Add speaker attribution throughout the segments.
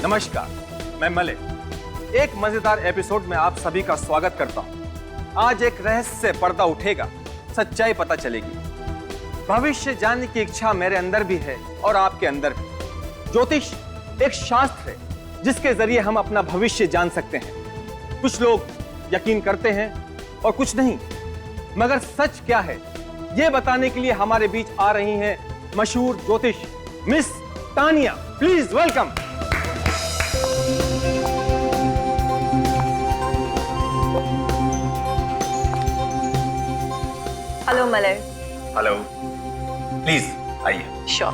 Speaker 1: नमस्कार, मैं मलिक। एक मजेदार एपिसोड में आप सभी का स्वागत करता हूं। आज एक रहस्य से पर्दा उठेगा, सच्चाई पता चलेगी। भविष्य जानने की इच्छा मेरे अंदर भी है और आपके अंदर भी। ज्योतिष एक शास्त्र है जिसके जरिए हम अपना भविष्य जान सकते हैं। कुछ लोग यकीन करते हैं और कुछ नहीं, मगर सच क्या है ये बताने के लिए हमारे बीच आ रही हैं मशहूर ज्योतिष miss Tania. Please welcome.
Speaker 2: Hello Malay.
Speaker 1: Hello, please आइए।
Speaker 2: श्योर।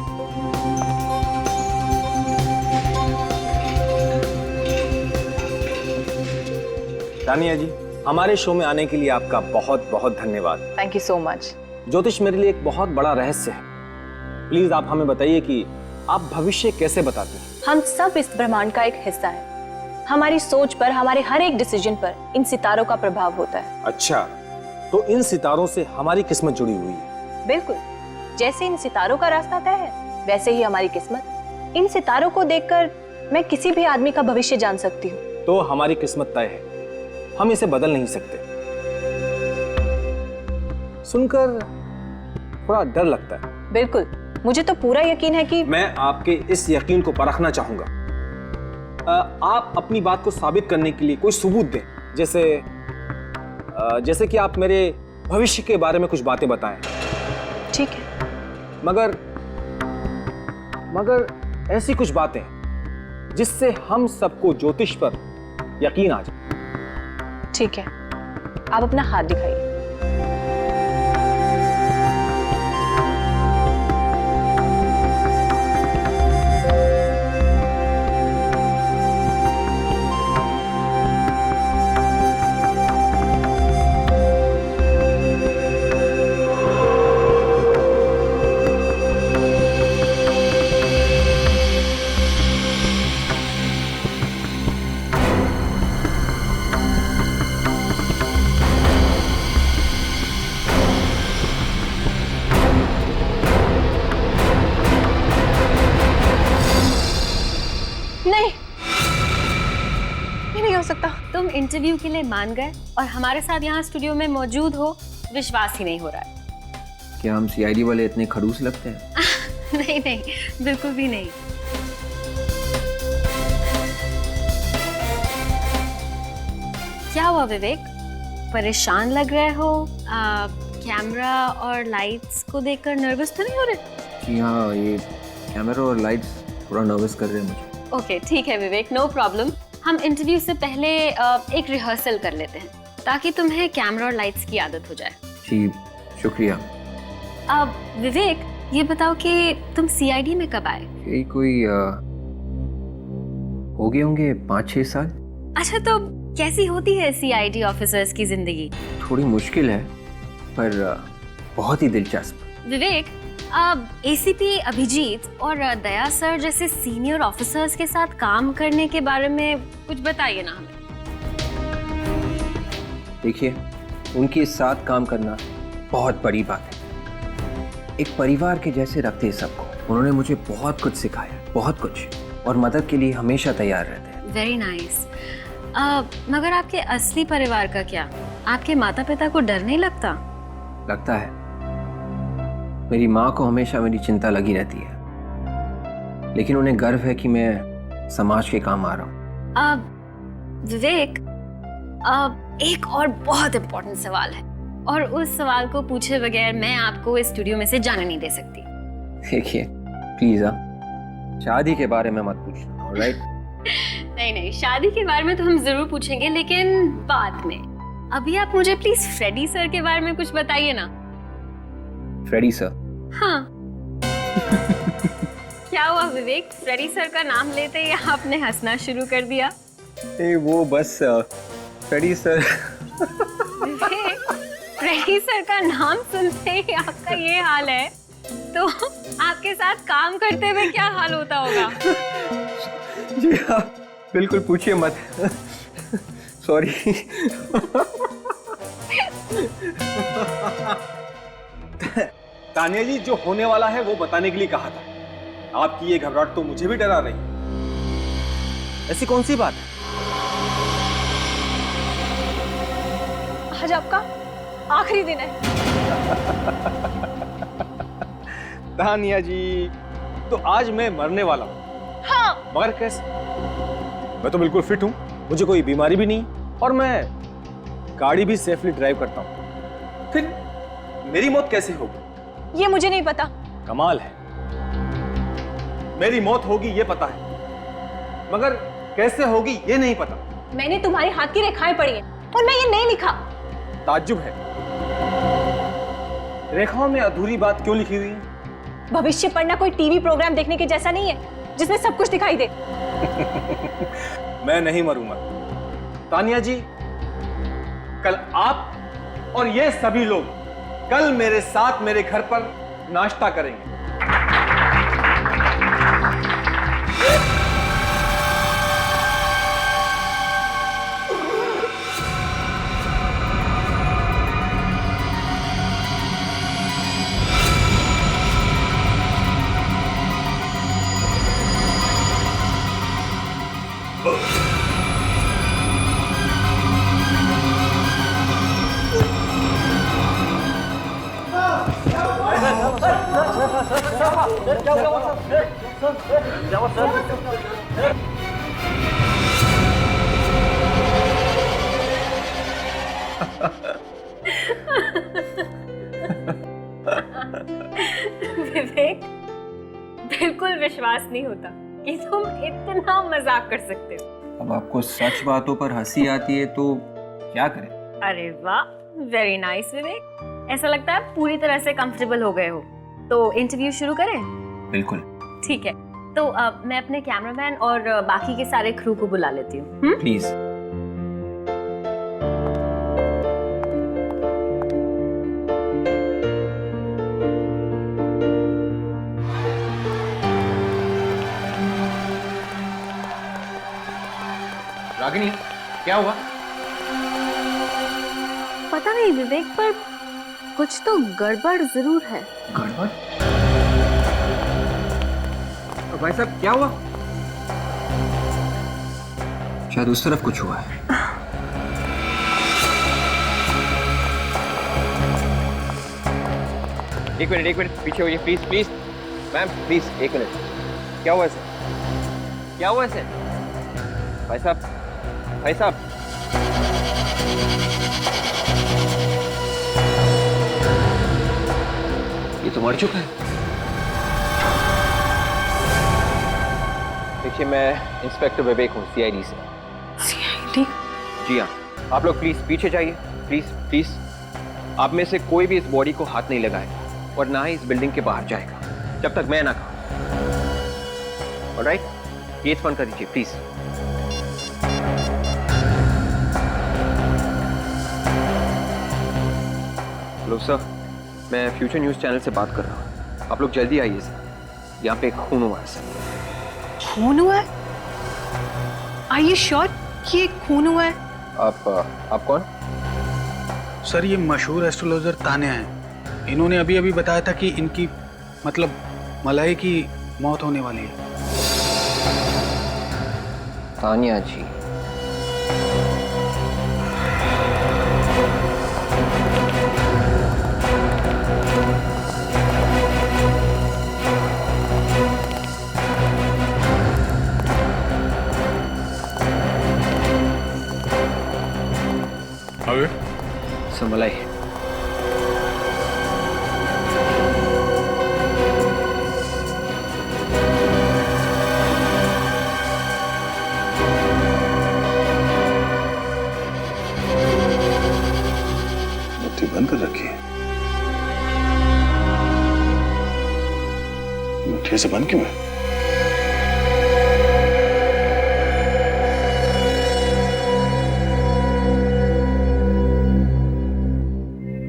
Speaker 1: तानिया जी, हमारे शो में आने के लिए आपका बहुत बहुत धन्यवाद।
Speaker 2: Thank you so much.
Speaker 1: ज्योतिष मेरे लिए एक बहुत बड़ा रहस्य है। प्लीज आप हमें बताइए कि आप भविष्य कैसे बताते हैं?
Speaker 2: हम सब इस ब्रह्मांड का एक हिस्सा है। हमारी सोच पर, हमारे हर एक डिसीजन पर इन सितारों का प्रभाव होता है।
Speaker 1: अच्छा, तो इन सितारों से हमारी किस्मत जुड़ी हुई है?
Speaker 2: बिल्कुल, जैसे इन सितारों का रास्ता तय है वैसे ही हमारी किस्मत। इन सितारों को देखकर मैं किसी भी आदमी का भविष्य जान सकती हूँ।
Speaker 1: तो हमारी किस्मत तय है, हम इसे बदल नहीं सकते। सुनकर थोड़ा डर लगता है।
Speaker 2: बिल्कुल, मुझे तो पूरा यकीन है कि
Speaker 1: मैं आपके इस यकीन को परखना चाहूंगा। आप अपनी बात को साबित करने के लिए कोई सबूत दें, जैसे कि आप मेरे भविष्य के बारे में कुछ बातें बताएं।
Speaker 2: ठीक है,
Speaker 1: मगर ऐसी कुछ बातें जिससे हम सबको ज्योतिष पर यकीन आ जाए।
Speaker 2: ठीक है, आप अपना हाथ दिखाइए। नहीं हो सकता।
Speaker 3: तुम इंटरव्यू के लिए मान गए और हमारे साथ यहाँ स्टूडियो में मौजूद हो, विश्वास ही नहीं हो रहा है।
Speaker 4: क्या हम सीआईडी वाले इतने खड़ूस लगते हैं?
Speaker 3: नहीं नहीं, बिल्कुल भी नहीं। क्या हुआ विवेक, परेशान लग रहे हो? कैमरा और लाइट्स को देखकर नर्वस तो नहीं हो रहे?
Speaker 4: जी हाँ, ये कैमरा और लाइट्स थोड़ा नर्वस कर रहे हैं मुझे।
Speaker 3: ओके ठीक है विवेक, नो प्रॉब्लम। हम इंटरव्यू से पहले एक रिहर्सल कर लेते हैं ताकि तुम्हें कैमरा और लाइट्स की आदत हो जाए।
Speaker 4: जी शुक्रिया।
Speaker 3: अब विवेक ये बताओ कि तुम सीआईडी में कब आए?
Speaker 4: यही कोई हो गए होंगे 5-6 साल।
Speaker 3: अच्छा, तो कैसी होती है सीआईडी ऑफिसर्स की जिंदगी?
Speaker 4: थोड़ी मुश्किल है पर बहुत ही दिलचस्प।
Speaker 3: विवेक, एसीपी अभिजीत और दया सर जैसे सीनियर ऑफिसर्स के साथ काम करने के बारे में कुछ बताइए ना हमें।
Speaker 4: देखिए, उनके साथ काम करना बहुत बड़ी बात है। एक परिवार के जैसे रखते हैं सबको। उन्होंने मुझे बहुत कुछ सिखाया, बहुत कुछ, और मदद के लिए हमेशा तैयार रहते हैं।
Speaker 3: Very nice. मगर आपके असली परिवार का क्या? आपके माता पिता को डर नहीं लगता?
Speaker 4: लगता है। मेरी माँ को हमेशा मेरी चिंता लगी रहती है, लेकिन उन्हें गर्व है कि मैं समाज के काम आ रहा हूँ।
Speaker 3: विवेक, एक और बहुत इम्पोर्टेंट सवाल है और उस सवाल को पूछे बगैर मैं आपको इस स्टूडियो में से जाने नहीं दे सकती।
Speaker 4: देखिए प्लीज, शादी के बारे में मत पूछना, ऑलराइट?
Speaker 3: नहीं नहीं, शादी के बारे में तो हम जरूर पूछेंगे, लेकिन बाद में। अभी आप मुझे प्लीज फ्रेडी सर के बारे में कुछ बताइए ना।
Speaker 4: Freddie sir?
Speaker 3: हाँ। क्या हुआ विवेक, फ्रेडी सर का नाम लेते ही आपने हंसना शुरू कर दिया?
Speaker 4: वो बस फ्रेडी सर।
Speaker 3: विवेक, फ्रेडी सर का नाम सुनते ही आपका ये हाल है, तो आपके साथ काम करते हुए क्या हाल होता होगा?
Speaker 4: जी हाँ, बिल्कुल पूछिए मत। सॉरी।
Speaker 1: तानिया जी, जो होने वाला है वो बताने के लिए कहा था। आपकी ये घबराहट तो मुझे भी डरा रही है। ऐसी कौन सी बात है?
Speaker 2: आज आपका आखिरी दिन है।
Speaker 1: तानिया जी, तो आज मैं मरने वाला हूँ।
Speaker 2: हाँ।
Speaker 1: मगर कैसे? मैं तो बिल्कुल फिट हूँ, मुझे कोई बीमारी भी नहीं और मैं गाड़ी भी सेफली ड्राइव करता हूँ। फिर मेरी मौत कैसे होगी?
Speaker 2: ये मुझे नहीं पता।
Speaker 1: कमाल है, मेरी मौत होगी ये पता है, मगर कैसे होगी ये नहीं पता।
Speaker 2: मैंने तुम्हारे हाथ की रेखाएं पढ़ी हैं और मैं ये नहीं लिखा।
Speaker 1: ताज्जुब है, रेखाओं में अधूरी बात क्यों लिखी हुई है?
Speaker 2: भविष्य पढ़ना कोई टीवी प्रोग्राम देखने के जैसा नहीं है जिसमें सब कुछ दिखाई दे।
Speaker 1: मैं नहीं मरूंगा तानिया जी। कल आप और ये सभी लोग कल मेरे साथ मेरे घर पर नाश्ता करेंगे।
Speaker 3: विवेक, बिल्कुल विश्वास नहीं होता कि तुम इतना मजाक कर सकते हो।
Speaker 4: अब आपको सच बातों पर हंसी आती है तो क्या करें?
Speaker 3: अरे वाह, वेरी नाइस विवेक। ऐसा लगता है पूरी तरह से कंफर्टेबल हो गए हो। तो इंटरव्यू शुरू करें?
Speaker 4: बिल्कुल।
Speaker 3: ठीक है, तो मैं अपने कैमरामैन और बाकी के सारे क्रू को बुला लेती हूँ।
Speaker 4: प्लीज।
Speaker 1: रागिनी, क्या हुआ?
Speaker 3: पता नहीं विवेक, पर कुछ तो गड़बड़ जरूर है।
Speaker 4: गड़बड़? भाई साहब क्या हुआ? शायद उस तरफ कुछ हुआ है।
Speaker 1: एक मिनट पीछे होइए प्लीज प्लीज। मैम प्लीज एक मिनट। क्या हुआ इसे? क्या हुआ इसे? भाई साहब, भाई साहब।
Speaker 4: ये तो मर चुका है।
Speaker 1: देखिए, मैं इंस्पेक्टर विवेक हूँ, CID से।
Speaker 2: CID?
Speaker 1: जी हाँ, आप लोग प्लीज पीछे जाइए, प्लीज प्लीज। आप में से कोई भी इस बॉडी को हाथ नहीं लगाएगा और ना ही इस बिल्डिंग के बाहर जाएगा जब तक मैं ना कहूँ। ऑलराइट, गेट बंद कर दीजिए प्लीज। हेलो सर, मैं फ्यूचर न्यूज चैनल से बात कर रहा हूँ। आप लोग जल्दी आइए सर, यहाँ पे एक खून हुआ है सर।
Speaker 2: खून हुआ है? Are you sure कि ये खून हुआ है?
Speaker 1: आप कौन?
Speaker 5: सर, ये मशहूर एस्ट्रोलॉजर तान्या हैं। इन्होंने अभी अभी बताया था कि इनकी मतलब मलाई की मौत होने वाली है।
Speaker 4: तानिया जी, मलाई है।
Speaker 6: मुट्ठी बंद कर रखी है। मुट्ठी से बंद क्यों है?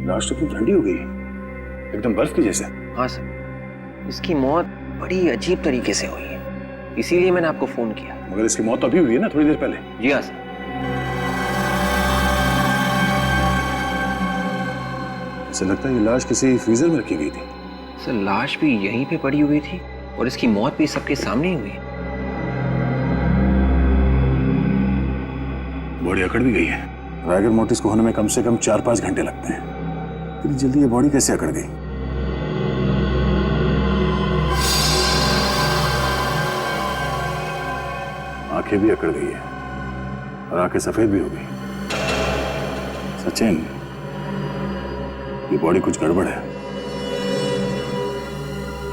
Speaker 6: लाश तो ठंडी हो गई, एकदम बर्फ की जैसे।
Speaker 4: हाँ सर, इसकी मौत बड़ी अजीब तरीके से हुई है, इसीलिए मैंने आपको फोन किया।
Speaker 6: मगर इसकी मौत तो अभी हुई है ना, थोड़ी देर पहले।
Speaker 4: जी हाँ सर।
Speaker 6: ऐसा लगता है ये लाश किसी फ्रीजर में रखी गई थी।
Speaker 4: सर, लाश भी यहीं पे पड़ी हुई थी और इसकी मौत भी सबके सामने ही हुई है।
Speaker 6: बॉडी अकड़ भी गई है। रायगर मोटिस को होने में कम से कम 4-5 घंटे लगते हैं। इतनी जल्दी ये बॉडी कैसे अकड़ गई? आंखें भी अकड़ गई है और आंखें सफेद भी हो गई। सचिन, ये बॉडी कुछ गड़बड़ है।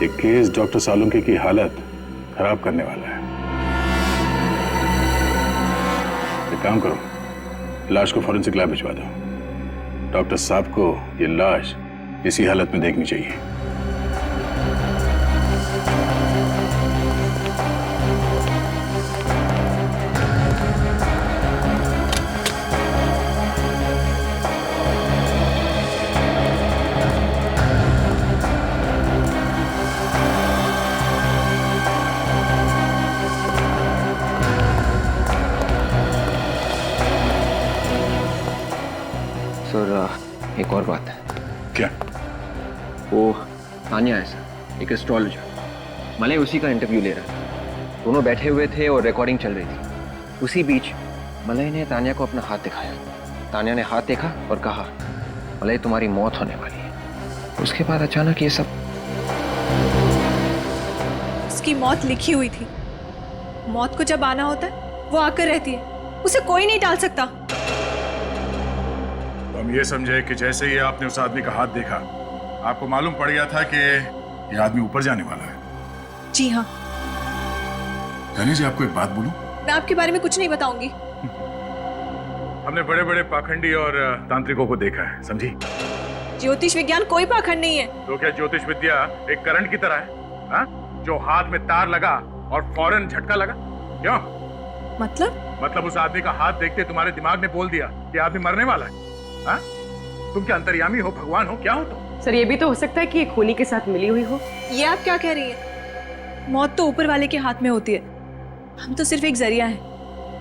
Speaker 6: ये केस डॉक्टर सालुंके की हालत खराब करने वाला है। एक काम करो, लाश को फॉरेंसिक लैब भिजवा दो। डॉक्टर साहब को ये लाश इसी हालत में देखनी चाहिए।
Speaker 4: सर एक और बात है।
Speaker 6: क्या?
Speaker 4: वो तान्या है सर, एक एस्ट्रोलॉजर। मलय उसी का इंटरव्यू ले रहा था। दोनों बैठे हुए थे और रिकॉर्डिंग चल रही थी। उसी बीच मलय ने तान्या को अपना हाथ दिखाया। तान्या ने हाथ देखा और कहा, मलय तुम्हारी मौत होने वाली है। उसके बाद अचानक ये सब।
Speaker 2: उसकी मौत लिखी हुई थी। मौत को जब आना होता है वो आकर रहती है, उसे कोई नहीं टाल सकता।
Speaker 6: हम ये समझे कि जैसे ही आपने उस आदमी का हाथ देखा, आपको मालूम पड़ गया था कि ये आदमी ऊपर जाने वाला है।
Speaker 2: जी हाँ।
Speaker 6: धनी जी, आपको एक बात बोलूं?
Speaker 2: मैं आपके बारे में कुछ नहीं बताऊंगी।
Speaker 6: हमने बड़े बड़े पाखंडी और तांत्रिकों को देखा है, समझी?
Speaker 2: ज्योतिष विज्ञान कोई पाखंड नहीं है।
Speaker 6: तो क्या ज्योतिष विद्या एक करंट की तरह है, हा? जो हाथ में तार लगा और फौरन झटका लगा? क्यों?
Speaker 2: मतलब
Speaker 6: उस आदमी का हाथ देखते तुम्हारे दिमाग ने बोल दिया कि आदमी मरने वाला है। हा? तुम क्या अंतर्यामी हो, भगवान हो, क्या हो तुम?
Speaker 7: सर ये भी तो हो सकता है कि एक खूनी के साथ मिली हुई हो।
Speaker 2: ये आप क्या कह रही हैं? मौत तो ऊपर वाले के हाथ में होती है। हम तो सिर्फ एक जरिया हैं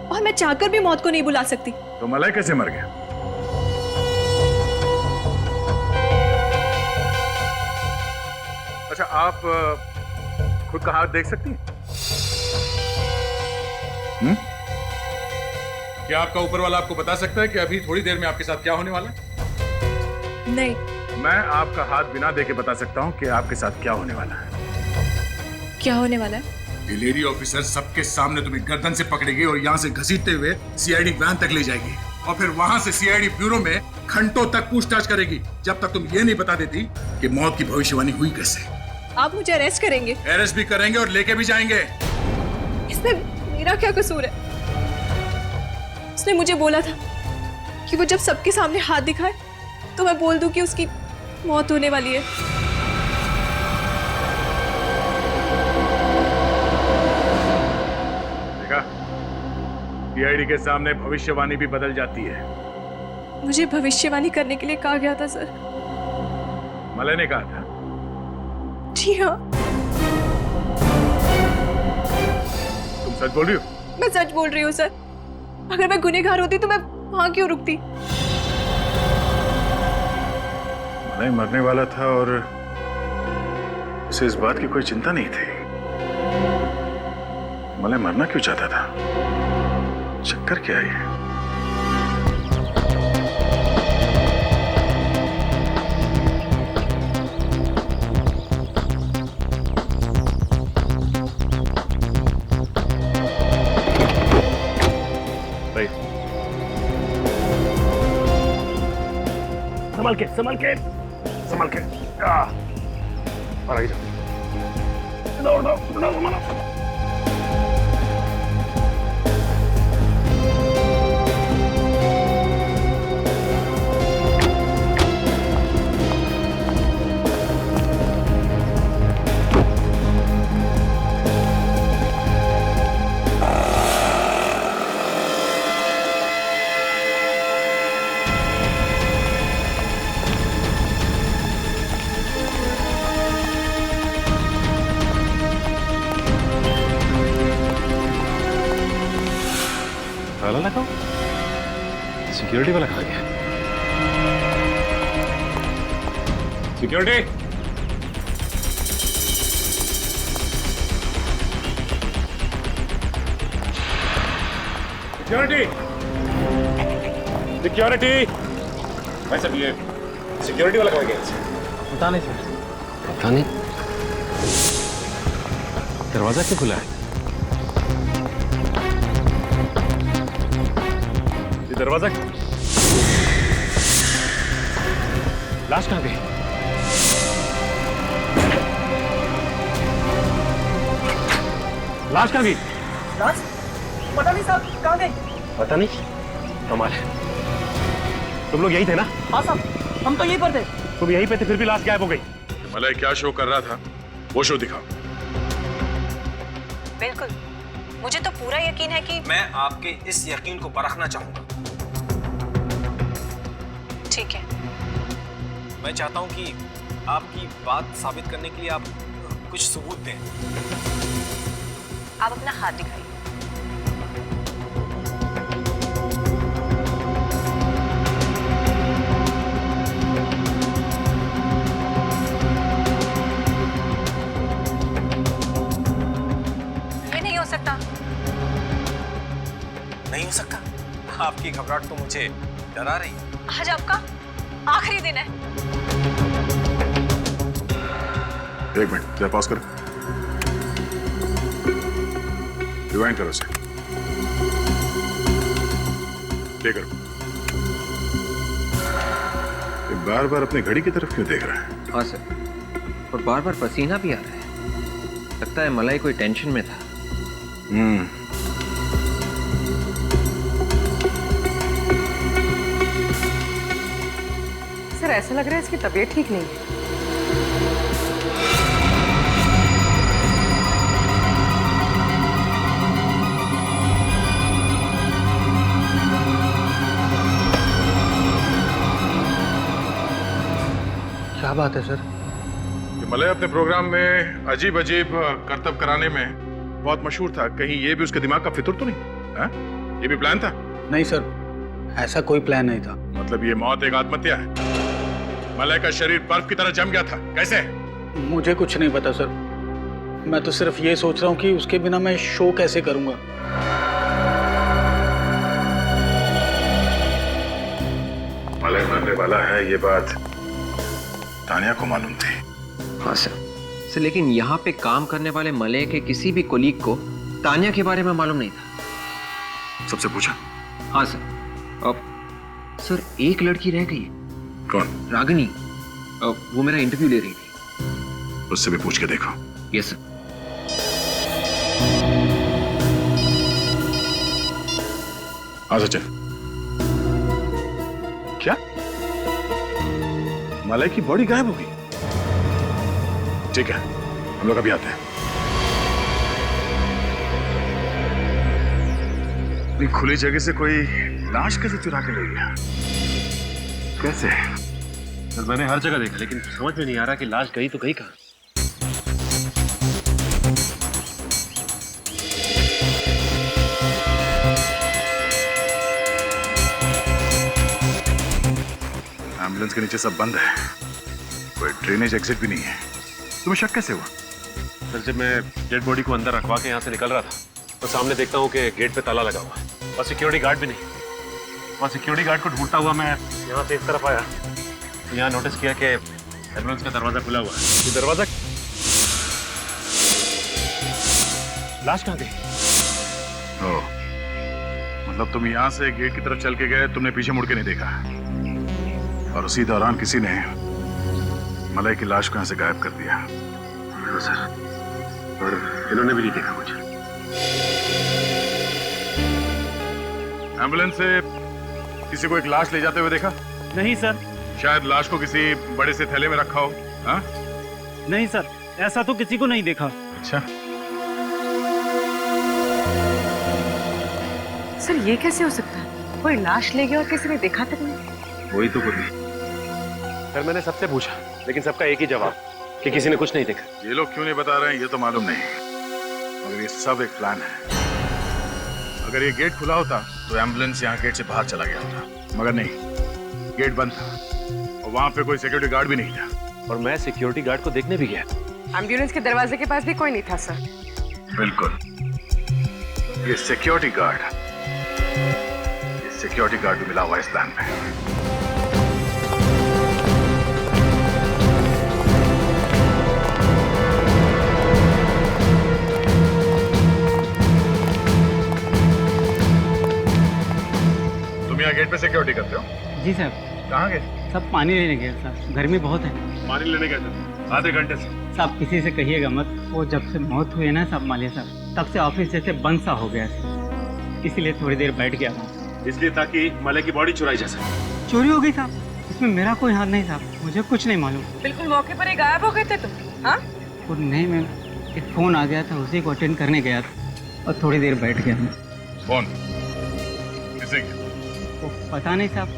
Speaker 2: और मैं चाहकर भी मौत को नहीं बुला सकती।
Speaker 6: तो मलय कैसे मर गया? अच्छा, आप खुद का हाथ देख सकती हैं? क्या आपका ऊपर वाला आपको बता सकता है कि अभी थोड़ी देर में आपके साथ क्या होने वाला है?
Speaker 2: नहीं।
Speaker 6: मैं आपका हाथ बिना देखे बता सकता हूं कि आपके साथ क्या होने वाला है।
Speaker 2: क्या होने वाला है?
Speaker 6: ये लेडी ऑफिसर सबके सामने तुम्हें गर्दन से पकड़ेगी और यहाँ से घसीटते हुए सीआईडी वैन तक ले जाएगी और फिर वहां से सीआईडी ब्यूरो में घंटों तक पूछताछ करेगी, जब तक तुम ये नहीं बता देती कि मौत की भविष्यवाणी हुई कैसे।
Speaker 2: आप मुझे अरेस्ट करेंगे?
Speaker 6: अरेस्ट भी करेंगे और लेके भी जाएंगे।
Speaker 2: इसमें मेरा क्या कसूर है? उसने मुझे बोला था कि वो जब सबके सामने हाथ दिखाए तो मैं बोल दूं कि उसकी मौत होने वाली है।
Speaker 6: देखा, सीआईडी के सामने भविष्यवाणी भी बदल जाती है।
Speaker 2: मुझे भविष्यवाणी करने के लिए कहा गया था सर।
Speaker 6: मलय ने कहा था?
Speaker 2: जी हाँ।
Speaker 6: तुम सच बोल रही हो?
Speaker 2: मैं सच बोल रही हूँ सर। अगर मैं गुनहगार होती तो मैं वहां क्यों रुकती?
Speaker 6: मलय मरने वाला था और उसे इस बात की कोई चिंता नहीं थी। मलय मरना क्यों चाहता था? चक्कर क्या है?
Speaker 8: संभल के संभल के संभल के। और आगे जाओ। दौड़ दौड़ दौड़ मानो।
Speaker 6: ताला लगाओ। सिक्योरिटी वाला खा गया। Security, security.
Speaker 8: सिक्योरिटी।
Speaker 6: भाई साहब ये सिक्योरिटी वाला कहाँ गया?
Speaker 5: पता नहीं सर।
Speaker 8: पता नहीं दरवाजा क्यों खुला है? ये दरवाजा लाश कहाँ गई? लाश कहाँ गई?
Speaker 9: लाश पता नहीं साहब कहाँ गई।
Speaker 8: पता नहीं, कमाल है। तुम लोग यही थे ना?
Speaker 9: हाँ साहब हम तो यहीं पर थे।
Speaker 8: तुम यहीं पे थे, फिर भी लाश गायब हो गई।
Speaker 6: मलाई क्या शो कर रहा था वो शो दिखाओ।
Speaker 10: बिल्कुल, मुझे तो पूरा यकीन है कि
Speaker 1: मैं आपके इस यकीन को परखना चाहूंगा।
Speaker 10: ठीक है।
Speaker 1: मैं चाहता हूं कि आपकी बात साबित करने के लिए आप कुछ सबूत दें।
Speaker 10: आप अपना हाथ दिखाइए। ये नहीं हो सकता।
Speaker 1: नहीं हो सकता? आपकी घबराहट तो मुझे डरा रही है।
Speaker 10: आज आपका आखिरी दिन है।
Speaker 6: एक मिनट जरा पॉज करो, रिवाइंड करो उसे, प्ले करो। ये बार बार अपनी घड़ी की तरफ क्यों देख रहा है?
Speaker 4: हाँ सर, और बार बार पसीना भी आ रहा है। लगता है मलाई कोई टेंशन में था।
Speaker 7: सर ऐसा लग रहा है इसकी तबीयत ठीक नहीं है।
Speaker 5: क्या बात है सर?
Speaker 6: ये मलाई अपने प्रोग्राम में अजीब अजीब करतब कराने में बहुत मशहूर था। कहीं ये भी उसके दिमाग का फितूर तो नहीं? हाँ? ये भी प्लान था?
Speaker 5: नहीं सर, ऐसा कोई प्लान नहीं था।
Speaker 6: मतलब ये मौत एक आत्महत्या है? मलाई का शरीर बर्फ की तरह जम गया था, कैसे?
Speaker 5: मुझे कुछ नहीं पता सर। मैं तो सिर्फ ये सोच रहा हूँ कि उसके बिना मैं शो कैसे करूंगा।
Speaker 6: मलाई मरने वाला है ये बात तानिया को मालूम थी।
Speaker 4: हाँ सर, लेकिन यहाँ पे काम करने वाले मलय के किसी भी कोलीग को तानिया के बारे में मालूम नहीं था।
Speaker 6: सबसे पूछा?
Speaker 4: हाँ सर। अब सर एक लड़की रह गई।
Speaker 6: कौन?
Speaker 4: रागिनी। वो मेरा इंटरव्यू ले रही थी।
Speaker 6: उससे भी पूछ के देखो।
Speaker 4: Yes sir.
Speaker 6: हाँ सचिन। क्या मलाई की बॉडी गायब हो गई? ठीक है, हम लोग अभी आते हैं। इतनी खुली जगह से कोई लाश कैसे चुरा के ले गया? कैसे?
Speaker 8: सर मैंने हर जगह देखा, लेकिन समझ में नहीं आ रहा कि लाश गई तो गई कहाँ।
Speaker 6: एम्बुलेंस के नीचे सब बंद है, कोई ड्रेनेज एग्जिट भी नहीं है। तुम्हें शक कैसे हुआ?
Speaker 8: सर जब मैं डेड बॉडी को अंदर रखवा के यहाँ से निकल रहा था तो सामने देखता हूँ कि गेट पे ताला लगा हुआ है और सिक्योरिटी गार्ड भी नहीं। वहाँ सिक्योरिटी गार्ड को ढूंढता हुआ मैं यहाँ से इस तरफ आया तो यहाँ नोटिस किया कि एम्बुलेंस का दरवाजा खुला हुआ है। ये दरवाजा, लाश कहाँ गई?
Speaker 6: ओ, मतलब तुम यहाँ से गेट की तरफ चल के गए, तुमने पीछे मुड़ के नहीं देखा और उसी दौरान किसी ने मलाई की लाश को यहाँ से गायब कर दिया।
Speaker 8: हाँ सर, और इन्होंने भी नहीं देखा मुझे।
Speaker 6: एम्बुलेंस से किसी को एक लाश ले जाते हुए देखा?
Speaker 5: नहीं सर।
Speaker 6: शायद लाश को किसी बड़े से थैले में रखा हो। हाँ?
Speaker 5: नहीं सर, ऐसा तो किसी को नहीं देखा।
Speaker 6: अच्छा,
Speaker 7: सर ये कैसे हो सकता है? कोई लाश ले गया और किसी ने देखा तक नहीं।
Speaker 8: वही तो कुछ सर, मैंने सबसे पूछा लेकिन सबका एक ही जवाब कि किसी ने कुछ नहीं देखा।
Speaker 6: ये लोग क्यों नहीं बता रहे हैं ये तो मालूम नहीं, मगर ये सब एक प्लान है। अगर ये गेट खुला होता तो एम्बुलेंस यहाँ गेट से बाहर चला गया होता, मगर नहीं, गेट बंद था और वहां पे कोई सिक्योरिटी गार्ड भी नहीं था।
Speaker 8: और मैं सिक्योरिटी गार्ड को देखने भी गया।
Speaker 7: एम्बुलेंस के दरवाजे के पास भी कोई नहीं था सर।
Speaker 6: बिल्कुल, ये सिक्योरिटी गार्ड, ये सिक्योरिटी गार्ड भी मिला हुआ है इस प्लान में। तुम यहाँ गेट पे सिक्योरिटी करते हो?
Speaker 5: जी सर।
Speaker 6: कहाँ गए?
Speaker 5: सब पानी लेने गए सर, गर्मी बहुत है।
Speaker 8: पानी लेने गए थे आधे घंटे से।
Speaker 5: सब किसी से कहिएगा मत, वो जब से मौत हुई है ना सब मालिया साहब, तब से ऑफिस जैसे बंद सा हो गया है, इसीलिए थोड़ी देर बैठ गया हूँ।
Speaker 8: इसलिए ताकि मलय की बॉडी चुराई जा सके।
Speaker 5: चोरी हो गई साहब, इसमें मेरा कोई हाथ नहीं साहब, मुझे कुछ नहीं मालूम।
Speaker 9: बिल्कुल मौके पर ही गायब हो गए थे तुम। हाँ,
Speaker 5: और नहीं मैम, एक फ़ोन आ गया था, उसी को अटेंड करने गया था और थोड़ी देर बैठ गया हूँ।
Speaker 6: फोन किसे?
Speaker 5: तो पता नहीं साहब,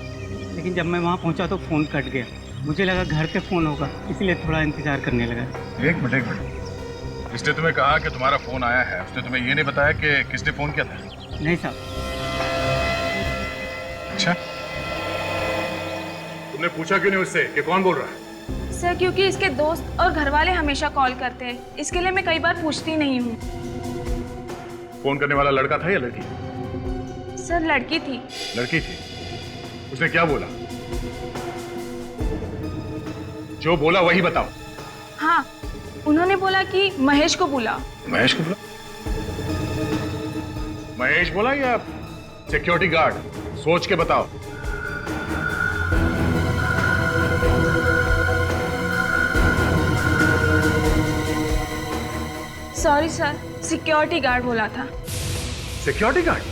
Speaker 5: लेकिन जब मैं वहाँ पहुँचा तो फ़ोन कट गया। मुझे लगा घर पे फ़ोन होगा, इसलिए थोड़ा इंतज़ार करने लगा।
Speaker 6: एक मिनट। इसने तुम्हें कहा कि तुम्हारा फोन आया है, उसने तुम्हें ये नहीं बताया कि किसने फोन किया था?
Speaker 5: नहीं साहब।
Speaker 6: अच्छा,
Speaker 8: तुमने पूछा क्यों नहीं उससे कि कौन बोल रहा है?
Speaker 11: सर क्योंकि इसके दोस्त और घर वाले हमेशा कॉल करते हैं, इसके लिए मैं कई बार पूछती नहीं हूँ।
Speaker 6: फोन करने वाला लड़का था या लड़की?
Speaker 11: सर लड़की थी।
Speaker 6: लड़की थी। उसने क्या बोला? जो बोला वही बताओ।
Speaker 11: हाँ, उन्होंने बोला कि महेश को बुला।
Speaker 6: महेश को बोला? महेश बोला या सिक्योरिटी गार्ड? सोच के बताओ।
Speaker 11: सॉरी सर, सिक्योरिटी गार्ड बोला था।
Speaker 6: Security guard?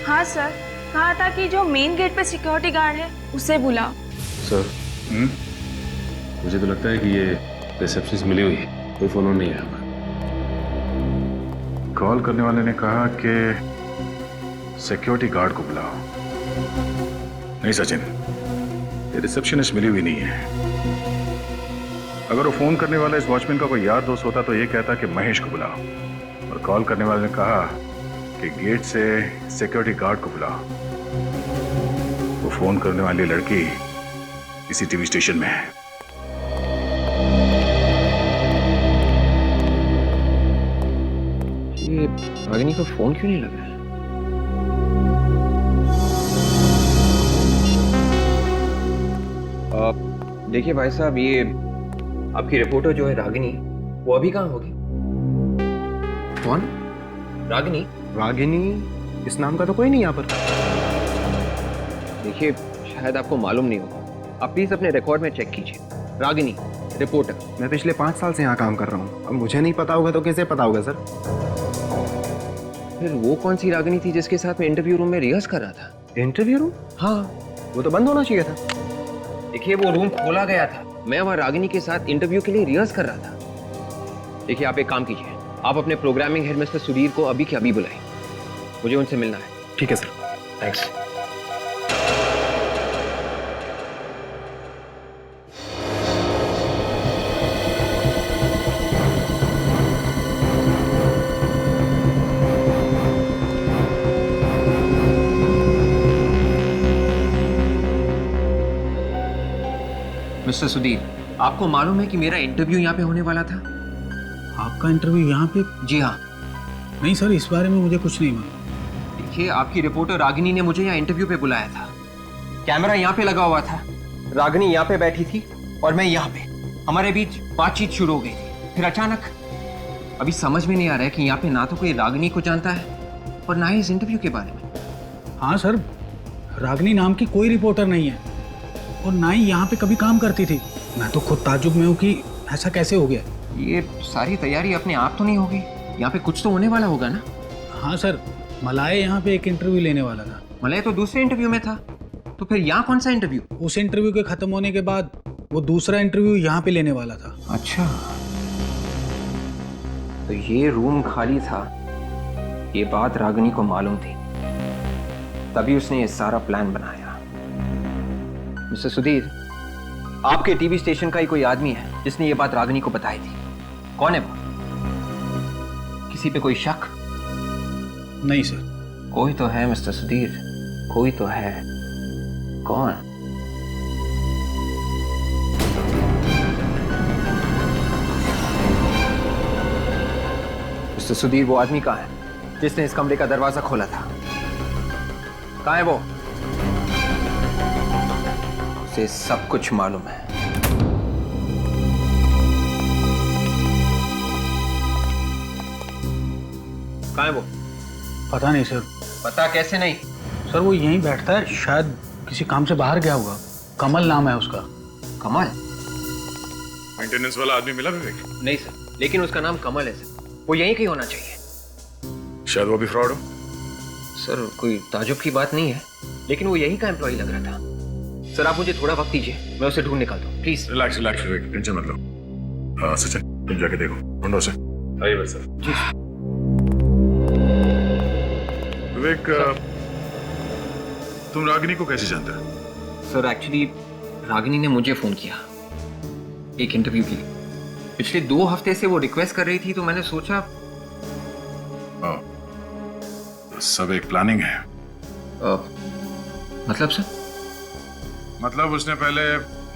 Speaker 11: हाँ सर, कहा था कि जो मेन गेट पे सिक्योरिटी गार्ड है उसे बुला।
Speaker 8: सर मुझे तो लगता है कि ये रिसेप्शनिस्ट मिली हुई है, कोई फोन नहीं आया।
Speaker 6: कॉल करने वाले ने कहा कि सिक्योरिटी गार्ड को बुलाओ। नहीं सचिन, ये रिसेप्शनिस्ट मिली हुई नहीं है। अगर वो फोन करने वाला इस वॉचमैन का कोई यार दोस्त होता तो ये कहता कि महेश को बुलाओ, और कॉल करने वाले ने कहा कि गेट से सिक्योरिटी गार्ड को बुलाओ। वो फोन करने वाली लड़की इसी टीवी स्टेशन में है।
Speaker 4: ये रागिनी का फोन क्यों नहीं लग रहा है? देखिए भाई साहब, ये आपकी रिपोर्टर जो है रागिनी, वो अभी कहाँ होगी? कौन? रागिनी?
Speaker 12: रागिनी इस नाम का तो कोई नहीं यहाँ पर।
Speaker 4: देखिए, शायद आपको मालूम नहीं होगा, आप प्लीज अपने रिकॉर्ड में चेक कीजिए। रागिनी, रिपोर्टर।
Speaker 12: मैं पिछले 5 साल से यहाँ काम कर रहा हूँ, अब मुझे नहीं पता होगा तो कैसे पता होगा सर?
Speaker 4: फिर वो कौन सी रागिनी थी जिसके साथ मैं इंटरव्यू रूम में रिहर्स कर रहा था?
Speaker 12: Interview room?
Speaker 4: हाँ,
Speaker 12: वो तो बंद होना चाहिए था।
Speaker 4: देखिए, वो रूम खोला गया था, मैं वहाँ रागिनी के साथ इंटरव्यू के लिए रिहर्स कर रहा था। देखिए, आप एक काम कीजिए, आप अपने प्रोग्रामिंग हेड मिस्टर सुधीर को अभी के अभी बुलाएं, मुझे उनसे मिलना है।
Speaker 12: ठीक है सर।
Speaker 4: थैंक्स। मिस्टर सुधीर, आपको मालूम है कि मेरा इंटरव्यू यहाँ पे होने वाला था?
Speaker 5: आपका इंटरव्यू यहाँ पे?
Speaker 4: जी हाँ।
Speaker 5: नहीं सर, इस बारे में मुझे कुछ नहीं मालूम।
Speaker 4: देखिए, आपकी रिपोर्टर रागिनी ने मुझे यहाँ इंटरव्यू पे बुलाया था, कैमरा यहाँ पे लगा हुआ था, रागिनी यहाँ पे बैठी थी और मैं यहाँ पे, हमारे बीच बातचीत शुरू हो गई थी। फिर अचानक, अभी समझ में नहीं आ रहा है कि यहाँ पे ना तो कोई रागिनी को जानता है और ना ही इस इंटरव्यू के बारे में।
Speaker 5: हाँ सर, रागिनी नाम की कोई रिपोर्टर नहीं है और ना ही यहाँ पे कभी काम करती थी। मैं तो खुद ताज्जुब में हूँ कि ऐसा कैसे हो गया।
Speaker 4: ये सारी तैयारी अपने आप तो नहीं होगी, यहाँ पे कुछ तो होने वाला होगा ना?
Speaker 5: हाँ सर, मलाए यहाँ पे एक इंटरव्यू लेने वाला था।
Speaker 4: मलाए तो दूसरे इंटरव्यू में था, तो फिर यहाँ कौन सा इंटरव्यू?
Speaker 5: उस इंटरव्यू के खत्म होने के बाद वो दूसरा इंटरव्यू यहाँ पे लेने वाला था।
Speaker 4: अच्छा, तो ये रूम खाली था, ये बात रागिनी को मालूम थी, तभी उसने ये सारा प्लान बनाया। मिस्टर सुधीर, आपके टीवी स्टेशन का ही कोई आदमी है जिसने ये बात रागिनी को बताई थी। कौन है वो? किसी पे कोई शक?
Speaker 5: नहीं सर।
Speaker 4: कोई तो है मिस्टर सुधीर, कोई तो है। कौन? मिस्टर सुधीर, वो आदमी कहाँ है जिसने इस कमरे का दरवाजा खोला था? कहाँ है वो? उसे सब कुछ मालूम है। कहाँ है वो?
Speaker 5: पता नहीं सर।
Speaker 4: पता कैसे नहीं?
Speaker 5: सर वो यहीं बैठता है, शायद किसी काम से बाहर गया होगा। कमल नाम है उसका।
Speaker 4: कमल?
Speaker 6: मेंटेनेंस वाला आदमी मिला विवेक?
Speaker 4: नहीं सर, लेकिन उसका नाम कमल है सर। वो यहीं कहीं होना चाहिए।
Speaker 6: शायद वो भी फ्रॉड हो।
Speaker 4: सर कोई ताजुब की बात नहीं है, लेकिन वो यही का एम्प्लॉय लग रहा था। सर आप मुझे थोड़ा वक्त दीजिए, मैं उसे ढूंढ निकालता हूँ please.
Speaker 6: Relax relax Vivek, tension मत लो। हाँ सचिन, तुम जाके देखो, ढूंढो उसे। आइए बस सर।
Speaker 4: जी
Speaker 6: विवेक, तुम रागिनी को कैसे जानते हो?
Speaker 4: सर एक्चुअली रागिनी ने मुझे फोन किया एक इंटरव्यू के लिए। पिछले 2 हफ्ते से वो रिक्वेस्ट कर रही थी, तो मैंने सोचा।
Speaker 6: सब एक प्लानिंग है।
Speaker 4: मतलब सर?
Speaker 6: मतलब उसने पहले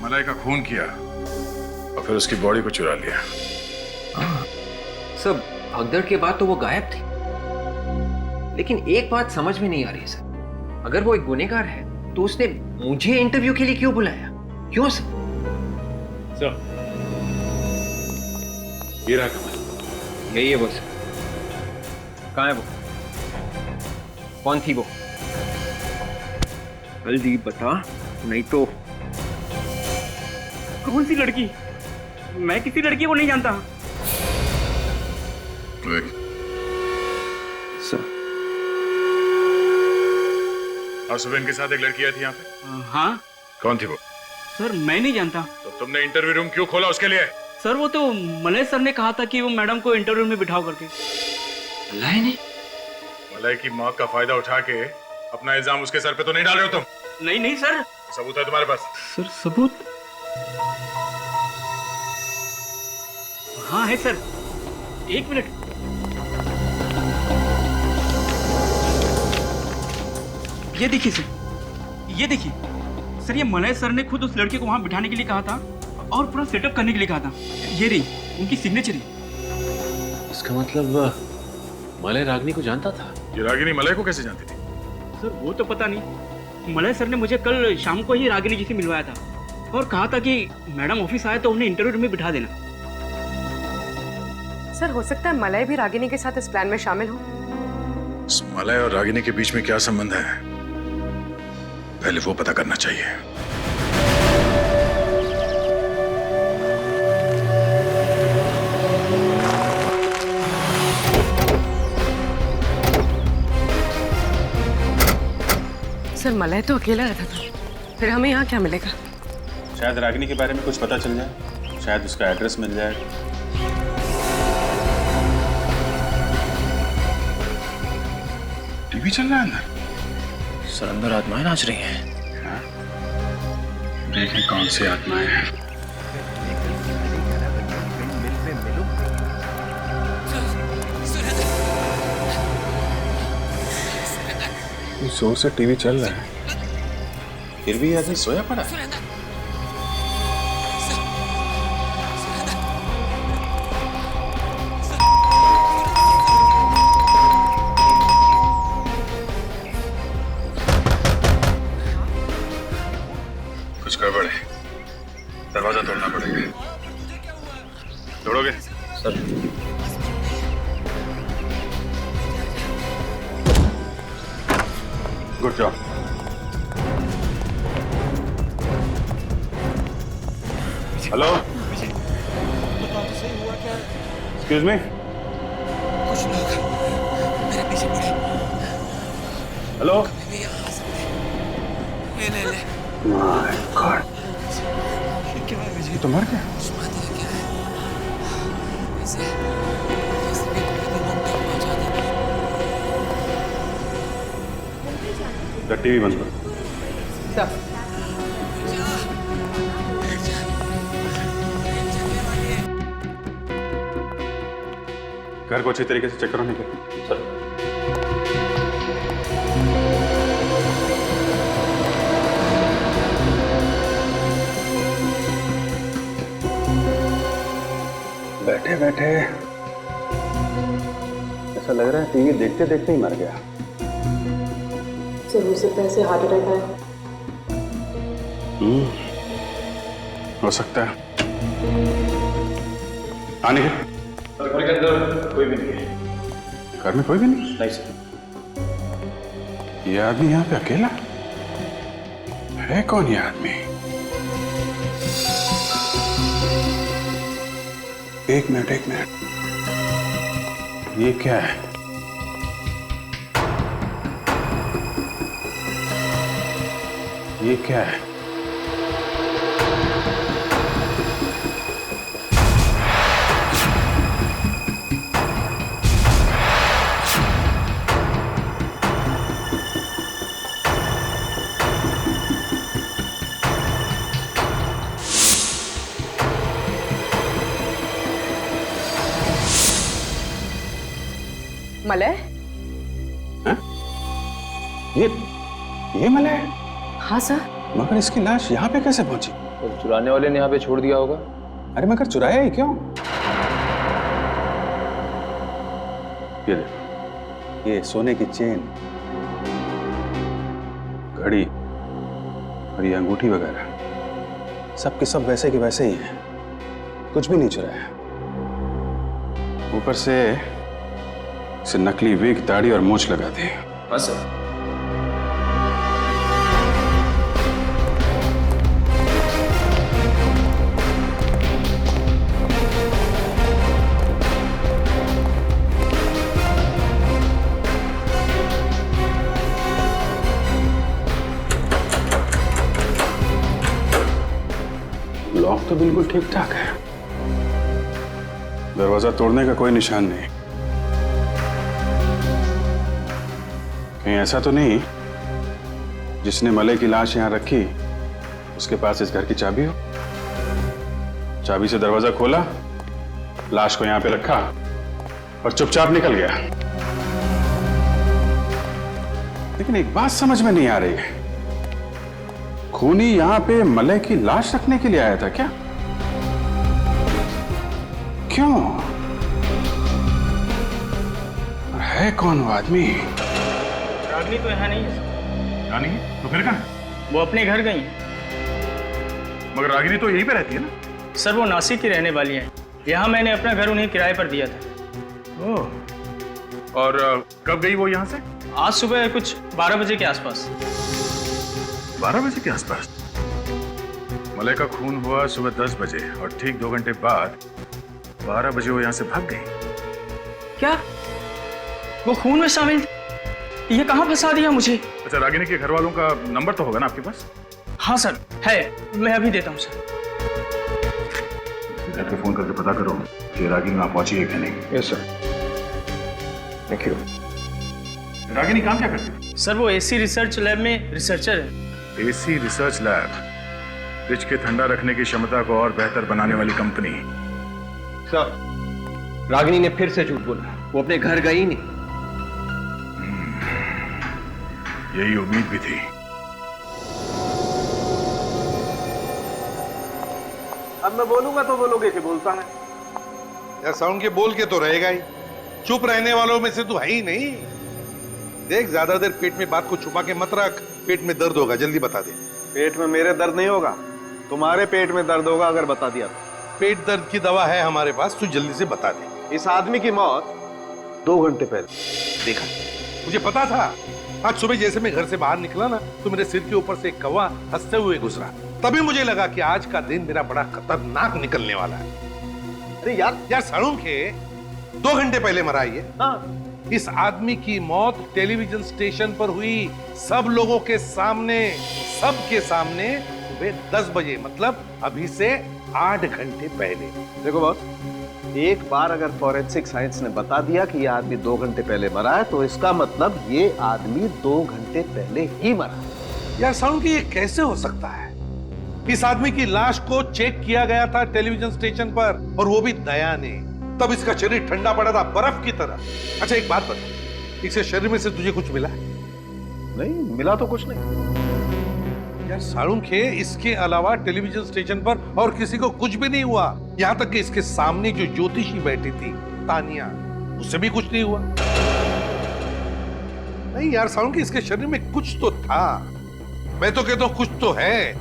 Speaker 6: मलाई का खून किया और फिर उसकी बॉडी को चुरा लिया।
Speaker 4: सर भगदड़ के बाद तो वो गायब थी, लेकिन एक बात समझ में नहीं आ रही सर। अगर वो एक गुनहगार है तो उसने मुझे इंटरव्यू के लिए क्यों बुलाया? क्यों सर?
Speaker 8: सर ये रहा कमल।
Speaker 4: यही है वो सर। कहाँ है वो? कौन थी वो? जल्दी बता, नहीं तो।
Speaker 13: कौन सी लड़की? मैं किसी लड़की को नहीं जानता।
Speaker 4: सर
Speaker 6: आज सुबह इनके साथ एक लड़की आई थी यहाँ पे।
Speaker 13: हाँ।
Speaker 6: कौन थी वो?
Speaker 13: सर मैं नहीं जानता।
Speaker 6: तो तुमने इंटरव्यू रूम क्यों खोला उसके लिए?
Speaker 13: सर वो तो मलय सर ने कहा था कि वो मैडम को इंटरव्यू में बिठाओ करके।
Speaker 4: मलाई ने?
Speaker 6: मलाई की मौत का फायदा उठा के अपना इल्जाम उसके सर पे तो नहीं डाल रहे हो तुम?
Speaker 13: नहीं नहीं सर।
Speaker 6: सबूत है तुम्हारे पास?
Speaker 13: सर सबूत? हाँ है सर। 1 मिनट। ये देखिए सर, ये देखिए सर, ये मलय सर ने खुद उस लड़के को वहां बिठाने के लिए कहा था और पूरा सेटअप करने के लिए कहा था। ये रही उनकी सिग्नेचर ही।
Speaker 8: इसका मतलब मलय रागिनी को जानता था?
Speaker 6: ये रागिनी मलय को कैसे जानती थी?
Speaker 13: सर वो तो पता नहीं। मलय सर ने मुझे कल शाम को ही रागिनी जी से मिलवाया था और कहा था कि मैडम ऑफिस आए तो उन्हें इंटरव्यू रूम में बिठा देना।
Speaker 7: सर हो सकता है मलय भी रागिनी के साथ इस प्लान में शामिल हो।
Speaker 6: इस मलय और रागिनी के बीच में क्या संबंध है, पहले वो पता करना चाहिए।
Speaker 7: सर मलय तो अकेला रहता था, फिर हमें यहाँ क्या मिलेगा?
Speaker 8: शायद रागिनी के बारे में कुछ पता चल जाए, शायद उसका एड्रेस मिल जाए।
Speaker 6: टीवी चल रहा है अंदर?
Speaker 4: सर अंदर आत्माएं नाच रही हैं।
Speaker 6: देखें कौन सी आत्माएं हैं। जोर से टीवी चल रहा है, फिर भी आदमी सोया पड़ा है। कुछ गड़बड़ है, दरवाजा तोड़ना पड़ेगा। तोड़ोगे?
Speaker 4: Sir
Speaker 8: good job. Hello, excuse me.
Speaker 14: कुछ लोग मेरे पीछे पड़े।
Speaker 8: हेलो।
Speaker 6: माय गॉड, ये तो मर गया।
Speaker 8: टीवी बंद करो। घर को अच्छी तरीके से चेक करो। नहीं सर।
Speaker 6: बैठे बैठे ऐसा लग रहा है टीवी देखते देखते ही मर गया।
Speaker 11: सर हो सकता है इसे हार्ट अटैक आया।
Speaker 6: हो सकता है। आने के घर के अंदर कोई भी नहीं है। घर में कोई भी नहीं?
Speaker 8: नहीं सर।
Speaker 6: ये आदमी यहाँ पे अकेला है? कौन ये आदमी? एक मिनट। ये क्या है? ये क्या है?
Speaker 9: मलय?
Speaker 6: ये मलय?
Speaker 9: हाँ सर।
Speaker 6: मगर इसकी लाश यहाँ पे कैसे पहुंची?
Speaker 4: तो चुराने वाले ने यहाँ पे छोड़ दिया होगा।
Speaker 6: अरे मगर चुराया ही क्यों? ये देखो, ये सोने की चेन, घड़ी और ये अंगूठी वगैरह सब के सब वैसे के वैसे ही हैं। कुछ भी नहीं चुराया। ऊपर से इसे नकली विग, दाढ़ी और मूंछ लगा दी।
Speaker 4: हाँ सर।
Speaker 6: लॉक तो बिल्कुल ठीक ठाक है। दरवाजा तोड़ने का कोई निशान नहीं। कहीं ऐसा तो नहीं जिसने मलय की लाश यहां रखी उसके पास इस घर की चाबी हो? चाबी से दरवाजा खोला, लाश को यहां पे रखा और चुपचाप निकल गया। लेकिन एक बात समझ में नहीं आ रही है, खूनी यहां पे मलय की लाश रखने के लिए आया था क्या? क्यों? और है कौन वो आदमी?
Speaker 13: रागिनी तो यहाँ नहीं है।
Speaker 6: रागिनी? तो फिर कहाँ?
Speaker 13: वो अपने घर गई है।
Speaker 6: मगर रागिनी तो यहीं पे रहती है ना?
Speaker 13: सर वो नासिक की रहने वाली है। यहाँ मैंने अपना घर उन्हें किराए पर दिया था।
Speaker 6: ओह, और कब गई वो यहाँ से?
Speaker 13: आज सुबह कुछ 12 बजे के आसपास।
Speaker 6: 12 बजे के आसपास? मलय का खून हुआ सुबह 10 बजे और ठीक 2 घंटे बाद 12 बजे वो यहाँ से भाग गई।
Speaker 13: क्या वो खून में शामिल? ये कहाँ फंसा दिया मुझे?
Speaker 6: अच्छा, रागिनी के घर वालों का नंबर तो होगा ना आपके पास?
Speaker 13: हाँ सर है, मैं अभी देता हूँ सर।
Speaker 6: घर पे फोन करके पता करो कि रागिनी वहां पहुंची है कि नहीं।
Speaker 4: Yes sir. Thank you.
Speaker 6: Ragini काम क्या करती है?
Speaker 13: सर वो एसी रिसर्च लैब में रिसर्चर है।
Speaker 6: एसी रिसर्च लैब, फ्रिज के ठंडा रखने की क्षमता को और बेहतर बनाने वाली कंपनी।
Speaker 4: सर, रागिनी ने फिर से झूठ बोला। वो अपने घर गई नहीं।
Speaker 6: यही उम्मीद भी थी।
Speaker 1: अब मैं बोलूंगा तो बोलोगे कि बोलता है?
Speaker 15: यार साउंड के बोल के तो रहेगा ही। चुप रहने वालों में से तू है ही नहीं। देख, ज्यादा देर पेट में बात को छुपा के मत रख। पेट में दर्द होगा, जल्दी बता दे।
Speaker 1: पेट में मेरे दर्द नहीं होगा, तुम्हारे पेट में दर्द होगा अगर बता दिया तो।
Speaker 15: पेट दर्द की दवा है हमारे पास, तू जल्दी से बता दे।
Speaker 1: इस आदमी की मौत 2 घंटे पहले
Speaker 15: देखा। मुझे पता था। आज सुबह जैसे मैं घर से बाहर निकला ना, तो मेरे सिर के ऊपर से एक कौवा हंसते हुए गुजरा। तभी मुझे लगा कि आज का दिन मेरा बड़ा खतरनाक निकलने वाला है।
Speaker 1: अरे यार
Speaker 15: सालून के 2 घंटे पहले मरा ये। हाँ। इस आदमी की मौत टेलीविजन स्टेशन पर हुई, सब लोगों के सामने, सबके सामने, सुबह 10 बजे, मतलब अभी से 8 घंटे पहले।
Speaker 1: देखो बॉस, एक बार अगर फॉरेंसिक साइंस ने बता दिया कि यह आदमी 2 घंटे पहले मरा है, तो इसका मतलब ये आदमी 2 घंटे पहले ही मरा।
Speaker 15: यार साउंड की ये कैसे हो सकता है? इस आदमी की लाश को चेक किया गया था टेलीविजन स्टेशन पर, और वो भी दया ने। तब इसका शरीर ठंडा पड़ा था बर्फ की तरह। अच्छा एक बात बता, इसके शरीर में से तुझे कुछ मिला?
Speaker 1: नहीं मिला तो कुछ नहीं।
Speaker 15: यार सालून खे, इसके अलावा टेलीविजन स्टेशन पर और किसी को कुछ भी नहीं हुआ। यहाँ तक कि इसके सामने जो ज्योतिषी बैठी थी तानिया, उससे भी कुछ नहीं हुआ। नहीं यार सालुंकी, इसके शरीर में कुछ तो था। मैं तो कहता हूँ कुछ तो है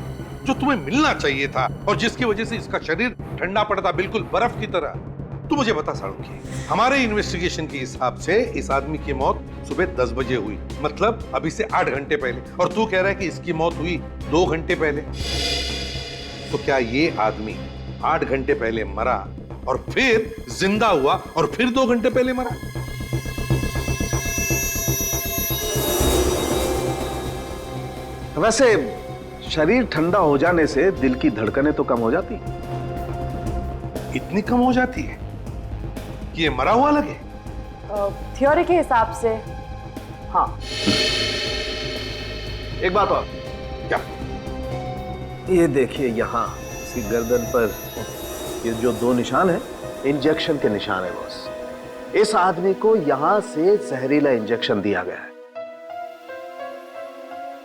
Speaker 15: जो तुम्हें मिलना चाहिए था और जिसकी वजह से इसका शरीर ठंडा पड़ता, बिल्कुल बर्फ की तरह। तू मुझे बता सालुंकी, हमारे इन्वेस्टिगेशन के हिसाब से इस आदमी की मौत सुबह 10 बजे हुई, मतलब अभी से 8 घंटे पहले, और तू कह रहा है कि इसकी मौत हुई 2 घंटे पहले। तो क्या ये आदमी 8 घंटे पहले मरा और फिर जिंदा हुआ और फिर 2 घंटे पहले मरा?
Speaker 16: वैसे शरीर ठंडा हो जाने से दिल की धड़कनें तो कम हो जाती।
Speaker 15: इतनी कम हो जाती है कि ये मरा हुआ लगे?
Speaker 7: थ्योरी के हिसाब से हाँ।
Speaker 16: एक बात और।
Speaker 15: क्या?
Speaker 16: ये देखिए यहाँ इसकी गर्दन पर ये जो 2 निशान है, इंजेक्शन के निशान है बॉस। इस आदमी को यहां से जहरीला इंजेक्शन दिया गया है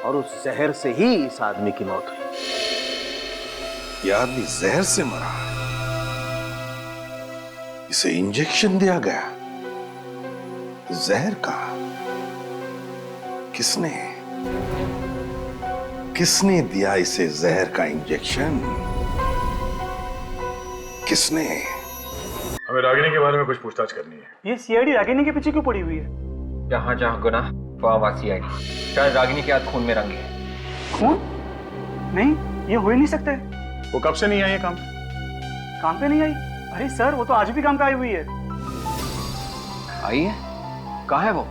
Speaker 16: और उस जहर से ही इस आदमी की मौत हुई।
Speaker 15: यह आदमी जहर से मरा, इसे इंजेक्शन दिया गया जहर का। किसने दिया इसे जहर का इंजेक्शन? किसने?
Speaker 8: हमें रागिनी के बारे में कुछ पूछताछ करनी है।
Speaker 13: ये सीआईडी रागिनी के पीछे क्यों पड़ी हुई है?
Speaker 4: जहाँ जहाँ गुनाह वहाँ वहाँ सीआईडी। शायद रागिनी के हाथ खून में रंगे है।
Speaker 13: खून? नहीं, ये हो ही नहीं सकता है।
Speaker 8: वो कब से नहीं आई है
Speaker 13: काम पे नहीं आई? अरे सर, वो तो आज भी काम पे आई हुई है।
Speaker 4: आई है? कहाँ है वो?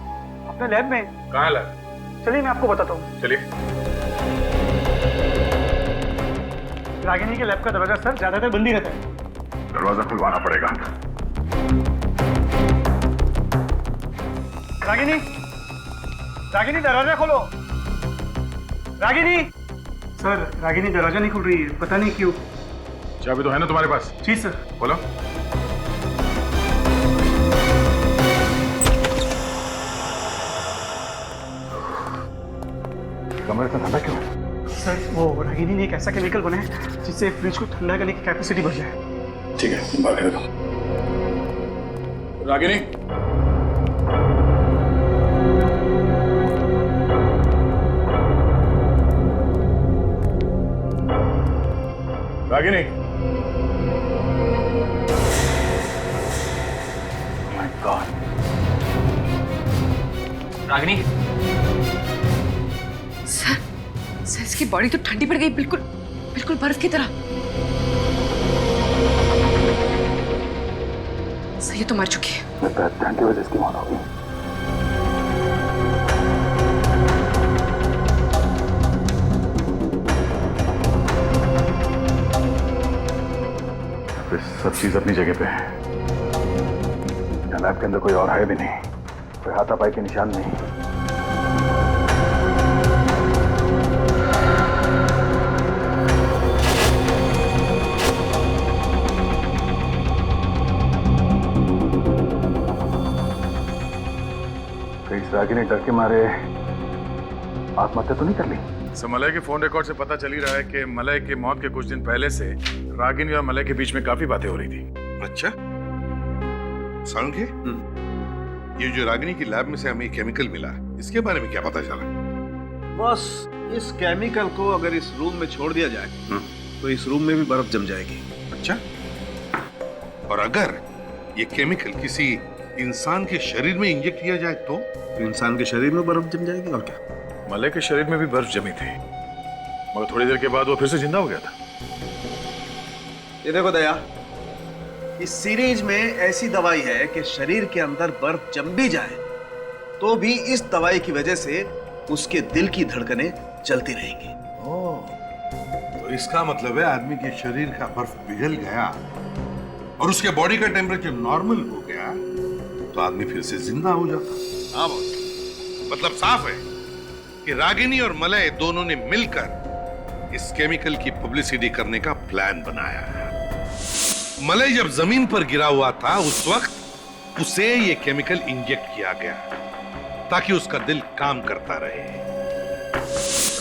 Speaker 13: अपने लैब में।
Speaker 8: कहाँ है लैब?
Speaker 13: चलिए मैं आपको बताता हूँ।
Speaker 8: चलिए।
Speaker 13: रागिनी के लैब का दरवाजा सर ज्यादातर बंद ही रहता है।
Speaker 8: दरवाजा खुलवाना पड़ेगा।
Speaker 13: रागिनी, रागिनी दरवाजा खोलो। रागिनी। सर, रागिनी दरवाजा नहीं खुल रही है, पता नहीं क्यों।
Speaker 8: चाबी तो है ना तुम्हारे पास?
Speaker 13: जी सर।
Speaker 8: खोलो। कमरे का ठंडा क्यों है?
Speaker 13: सर, वो रागिनी ने एक ऐसा केमिकल बनाया जिससे फ्रिज को ठंडा करने की कैपेसिटी बढ़ जाए।
Speaker 8: ठीक है, बाहर दो। Ragini, Ragini. My God.
Speaker 4: Ragini.
Speaker 7: Sir इसकी बॉडी तो ठंडी पड़ गई, बिल्कुल बिल्कुल बर्फ की तरह। सर ये तो मर चुकी है।
Speaker 8: ठंड की वजह से इसकी मौत हो गई। सब चीज अपनी जगह पे है। लैब के अंदर कोई और है भी नहीं, कोई हाथापाई के निशान नहीं। रागिनी डर के मारे आत्महत्या तो नहीं कर ली? सर, मलय के फोन रिकॉर्ड से पता चल ही रहा है कि मलय के मौत के कुछ दिन पहले से रागिनी और मलय के बीच में काफी बातें हो रही थी।
Speaker 15: अच्छा, सालुंकी, ये जो रागिनी की लैब में से हमें केमिकल मिला, इसके बारे में क्या पता चला?
Speaker 16: बस इस केमिकल को अगर इस रूम में छोड़ दिया जाए तो इस रूम में भी बर्फ जम जाएगी।
Speaker 15: अच्छा, और अगर ये केमिकल किसी इंसान के शरीर में इंजेक्ट किया जाए तो
Speaker 16: इंसान के शरीर में बर्फ जम जाएगी। और क्या?
Speaker 8: मलय के शरीर में भी बर्फ जमी थी, मगर थोड़ी देर के बाद वो फिर से जिंदा हो गया था।
Speaker 16: ये देखो दया, इस सीरीज में ऐसी दवाई है कि शरीर के अंदर बर्फ जम भी जाए तो भी इस दवाई की वजह से उसके दिल की धड़कनें चलती रहेंगी।
Speaker 15: तो इसका मतलब है आदमी के शरीर का बर्फ पिघल गया और उसके बॉडी का टेम्परेचर नॉर्मल हो गया तो आदमी फिर से जिंदा हो जाता। हाँ बॉस, मतलब साफ है कि रागिनी और मलय दोनों ने मिलकर इस केमिकल की पब्लिसिटी करने का प्लान बनाया है। मलय जब जमीन पर गिरा हुआ था उस वक्त उसे यह केमिकल इंजेक्ट किया गया ताकि उसका दिल काम करता रहे।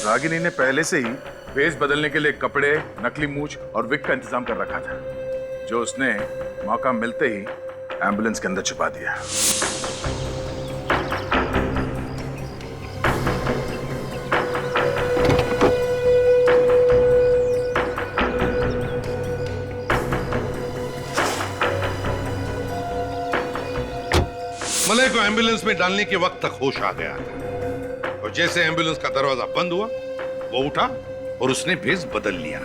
Speaker 8: रागिनी ने पहले से ही वेश बदलने के लिए कपड़े, नकली मूछ और विग का इंतजाम कर रखा था, जो उसने मौका मिलते ही एम्बुलेंस के अंदर छुपा दिया।
Speaker 15: को एम्बुलेंस में डालने के वक्त तक होश आ गया था और जैसे एम्बुलेंस का दरवाजा बंद हुआ वो उठा और उसने भेस बदल लिया।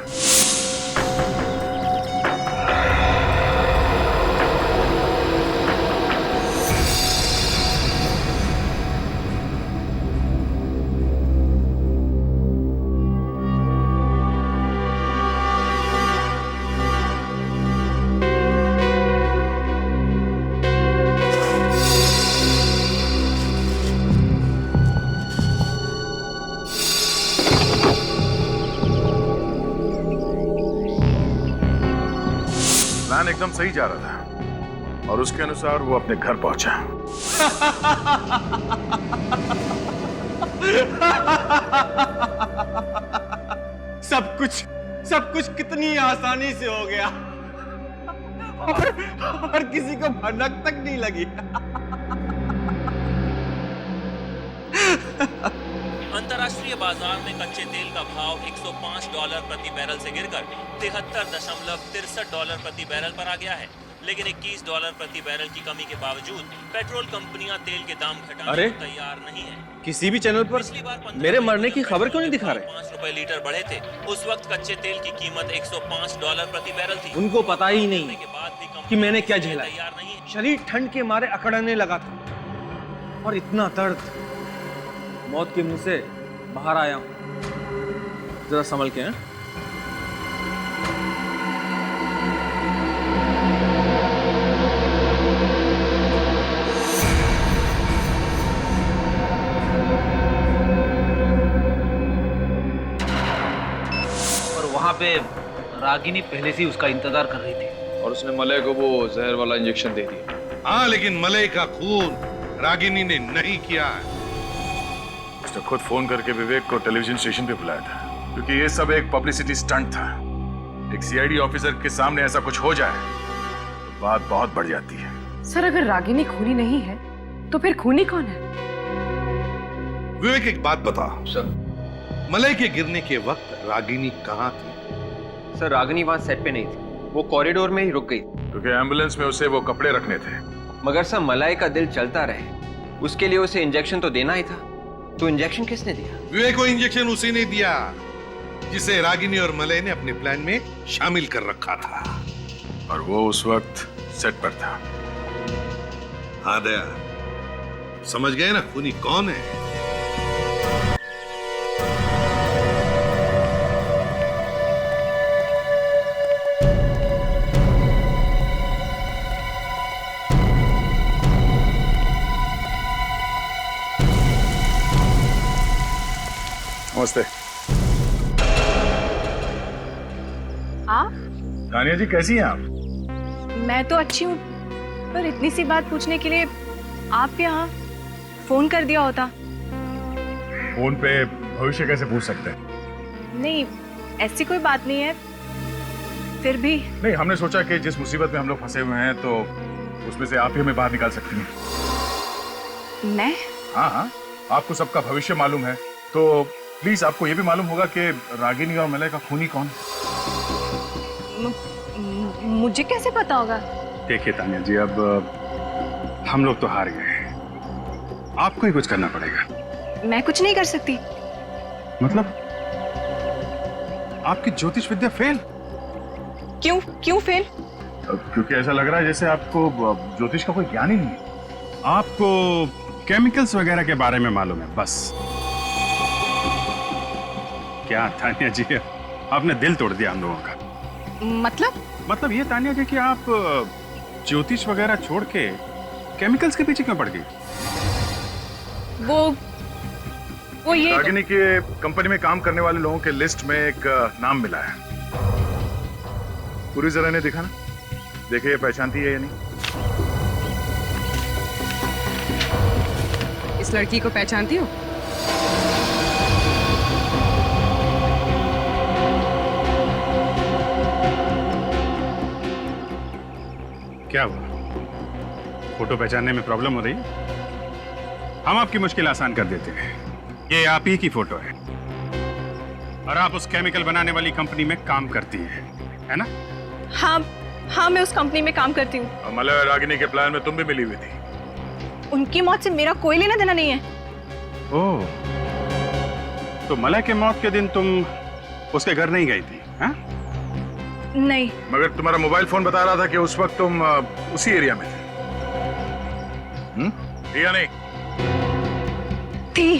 Speaker 6: प्लान एकदम सही जा रहा था और उसके अनुसार वो अपने घर पहुंचा।
Speaker 1: सब कुछ कितनी आसानी से हो गया और किसी को भनक तक नहीं लगी।
Speaker 17: अंतर्राष्ट्रीय बाजार में कच्चे तेल का भाव $105 प्रति बैरल से गिरकर $73.63 प्रति बैरल पर आ गया है, लेकिन $21 प्रति बैरल की कमी के बावजूद पेट्रोल कंपनियां तेल के दाम घटाने को तैयार नहीं है।
Speaker 1: किसी भी चैनल पर मेरे मरने की खबर क्यों नहीं दिखा रहे?
Speaker 17: 5 रुपए लीटर बढ़े थे। उस वक्त कच्चे तेल की कीमत $105 प्रति बैरल थी।
Speaker 1: उनको पता ही नहीं कि मैंने क्या झेला है। शरीर ठंड के मारे अकड़ने लगा था और इतना दर्द, मौत के मुंह से बाहर आया हूं। जरा संभल के।
Speaker 18: और वहां पे रागिनी पहले से ही उसका इंतजार कर रही थी
Speaker 19: और उसने मलय को वो जहर वाला इंजेक्शन दे दिया।
Speaker 15: हाँ, लेकिन मलय का खून रागिनी ने नहीं किया।
Speaker 6: उसने खुद फोन करके विवेक को टेलीविजन स्टेशन पे बुलाया था, क्योंकि ये सब एक पब्लिसिटी स्टंट था। एक सीआईडी ऑफिसर के सामने ऐसा कुछ हो जाए तो बात बहुत बढ़ जाती है।
Speaker 7: सर, अगर रागिनी खूनी नहीं है तो फिर खूनी कौन है?
Speaker 15: विवेक, एक बात बता सर, मलय के गिरने के वक्त रागिनी कहाँ थी?
Speaker 4: सर, रागिनी वहां सेट पे नहीं थी, वो कॉरिडोर में ही रुक गई,
Speaker 6: क्योंकि एम्बुलेंस में उसे वो कपड़े रखने थे।
Speaker 4: मगर सर, मलय का दिल चलता रहे उसके लिए उसे इंजेक्शन तो देना ही था। तो इंजेक्शन किसने दिया?
Speaker 15: विवेक को इंजेक्शन उसी ने दिया जिसे रागिनी और मलय ने अपने प्लान में शामिल कर रखा था।
Speaker 6: और वो उस वक्त सेट पर था।
Speaker 15: हाँ दया, समझ गए ना खूनी कौन है?
Speaker 6: नमस्ते।
Speaker 11: आप?
Speaker 6: तानिया जी, कैसी हैं आप?
Speaker 11: मैं तो अच्छी हूँ, पर इतनी सी बात पूछने के लिए आप यहाँ फोन कर दिया होता।
Speaker 6: फोन पे भविष्य कैसे पूछ सकते हैं?
Speaker 11: नहीं, ऐसी कोई बात नहीं है, फिर भी।
Speaker 6: नहीं, हमने सोचा कि जिस मुसीबत में हम लोग फंसे हुए हैं तो उसमें से आप ही हमें बाहर निकाल सकती हैं।
Speaker 11: मैं?
Speaker 6: हाँ हाँ, आपको सबका भविष्य मालूम है, तो प्लीज आपको ये भी मालूम होगा कि रागिनी और मलय का खूनी कौन?
Speaker 11: मुझे कैसे पता होगा?
Speaker 8: देखिए तानिया जी, अब हम लोग तो हार गए हैं, आपको ही कुछ करना पड़ेगा।
Speaker 11: मैं कुछ नहीं कर सकती।
Speaker 8: मतलब आपकी ज्योतिष विद्या फेल?
Speaker 11: क्यों फेल?
Speaker 8: क्योंकि ऐसा लग रहा है जैसे आपको ज्योतिष का कोई ज्ञान ही नहीं है। आपको केमिकल्स वगैरह के बारे में मालूम है बस। क्या तानिया जी, आपने दिल तोड़ दिया हम लोगों का।
Speaker 11: मतलब
Speaker 8: ये तानिया जी कि आप ज्योतिष वगैरह छोड़ के केमिकल्स के पीछे क्यों पड़ गई?
Speaker 11: वो ये
Speaker 6: रागिनी के कंपनी में काम करने वाले लोगों के लिस्ट में एक नाम मिला है। पूरी जरा ने देखा ना, देखिए ये पहचानती है या नहीं?
Speaker 7: इस लड़की को पहचानती हो?
Speaker 8: क्या हुआ? फोटो पहचानने में प्रॉब्लम हो रही है? हम आपकी मुश्किल आसान कर देते हैं। ये आप ही की फोटो है और आप उस केमिकल बनाने वाली कंपनी में काम करती हैं, है ना?
Speaker 2: हाँ, मैं उस कंपनी में काम करती हूँ।
Speaker 6: मलय और रागिनी के प्लान में तुम भी मिली हुई थी।
Speaker 11: उनकी मौत से मेरा कोई लेना देना नहीं है।
Speaker 8: ओह, तो मलय के मौत के दिन तुम उसके घर नहीं गई थी? हाँ?
Speaker 11: नहीं।
Speaker 6: मगर तुम्हारा मोबाइल फोन बता रहा था कि उस वक्त तुम उसी एरिया में थे। या नहीं?
Speaker 11: थी।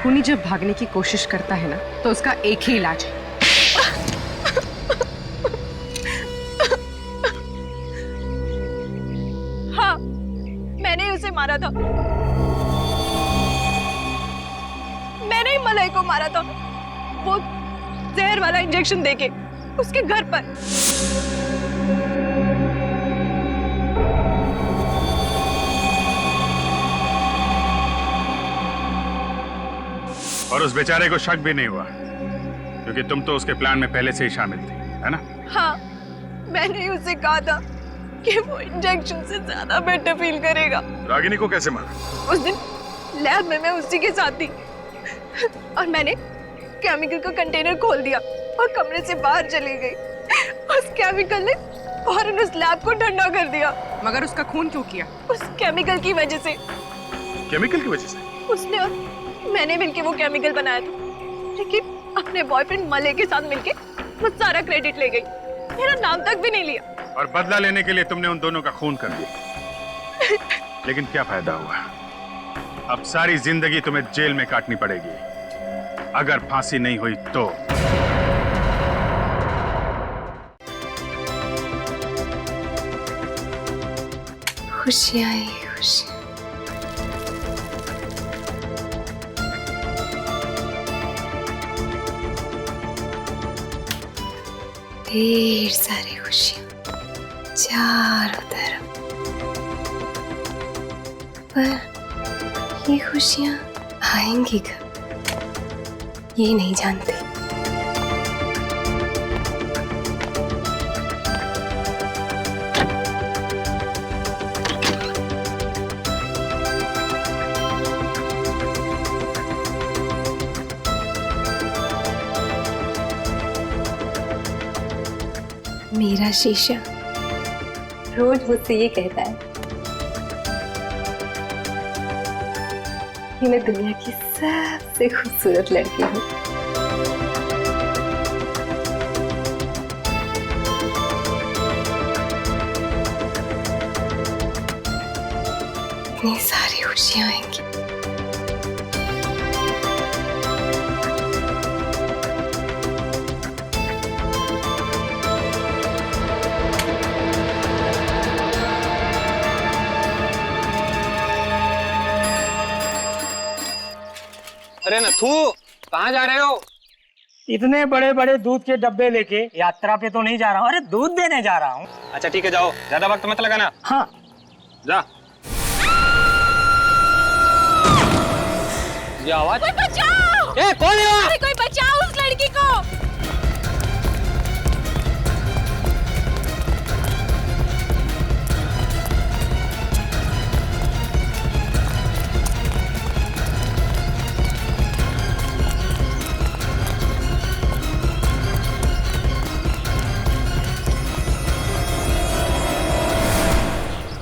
Speaker 7: खूनी जब भागने की कोशिश करता है ना तो उसका एक ही इलाज है।
Speaker 2: हाँ, मैंने उसे मारा था। मैंने ही मलय को मारा था, वो जहर वाला इंजेक्शन देके उसके घर पर।
Speaker 8: और उस बेचारे को शक भी नहीं हुआ क्योंकि तुम तो उसके प्लान में पहले से ही शामिल थी, है ना?
Speaker 2: हाँ, मैंने ही उसे कहा था कि वो इंजेक्शन से ज्यादा बेटर फील करेगा।
Speaker 6: रागिनी को कैसे मारा?
Speaker 2: उस दिन लैब में मैं उसी के साथ थी और मैंने केमिकल का कंटेनर खोल दिया और कमरे से बाहर चली गई। उस केमिकल ने फौरन उस लैब को ठंडा कर दिया।
Speaker 7: मगर उसका खून क्यों किया?
Speaker 2: उस केमिकल की वजह से।
Speaker 6: केमिकल की वजह से?
Speaker 2: उसने और मैंने मिलके वो केमिकल बनाया था, लेकिन अपने बॉयफ्रेंड मलय के साथ मिलके वो सारा क्रेडिट ले गई, मेरा नाम तक भी नहीं लिया।
Speaker 8: और बदला लेने के लिए तुमने उन दोनों का खून कर दिया। लेकिन क्या फायदा हुआ? अब सारी जिंदगी तुम्हें जेल में काटनी पड़ेगी। अगर फांसी नहीं हुई तो।
Speaker 3: खुशियां ही खुशियां। ढेर सारी खुशियां चारों तरफ, पर ये खुशियां आएंगी कब ये नहीं जानते। मेरा शीशा रोज मुझसे ये कहता है कि मैं दुनिया की सबसे खूबसूरत लड़की हूँ। इतनी सारी खुशियां आएंगी।
Speaker 20: अरे नथु, कहाँ जा रहे हो?
Speaker 21: इतने बड़े बड़े दूध के डब्बे लेके यात्रा पे तो नहीं जा रहा हूँ, अरे दूध देने जा रहा हूँ।
Speaker 20: अच्छा ठीक है, जाओ, ज्यादा वक्त मत लगाना।
Speaker 21: हाँ
Speaker 20: जा। ये आवाज?
Speaker 2: कोई बचाओ!
Speaker 20: ए, कौन है वहाँ?
Speaker 2: अरे कोई बचाओ उस लड़की को!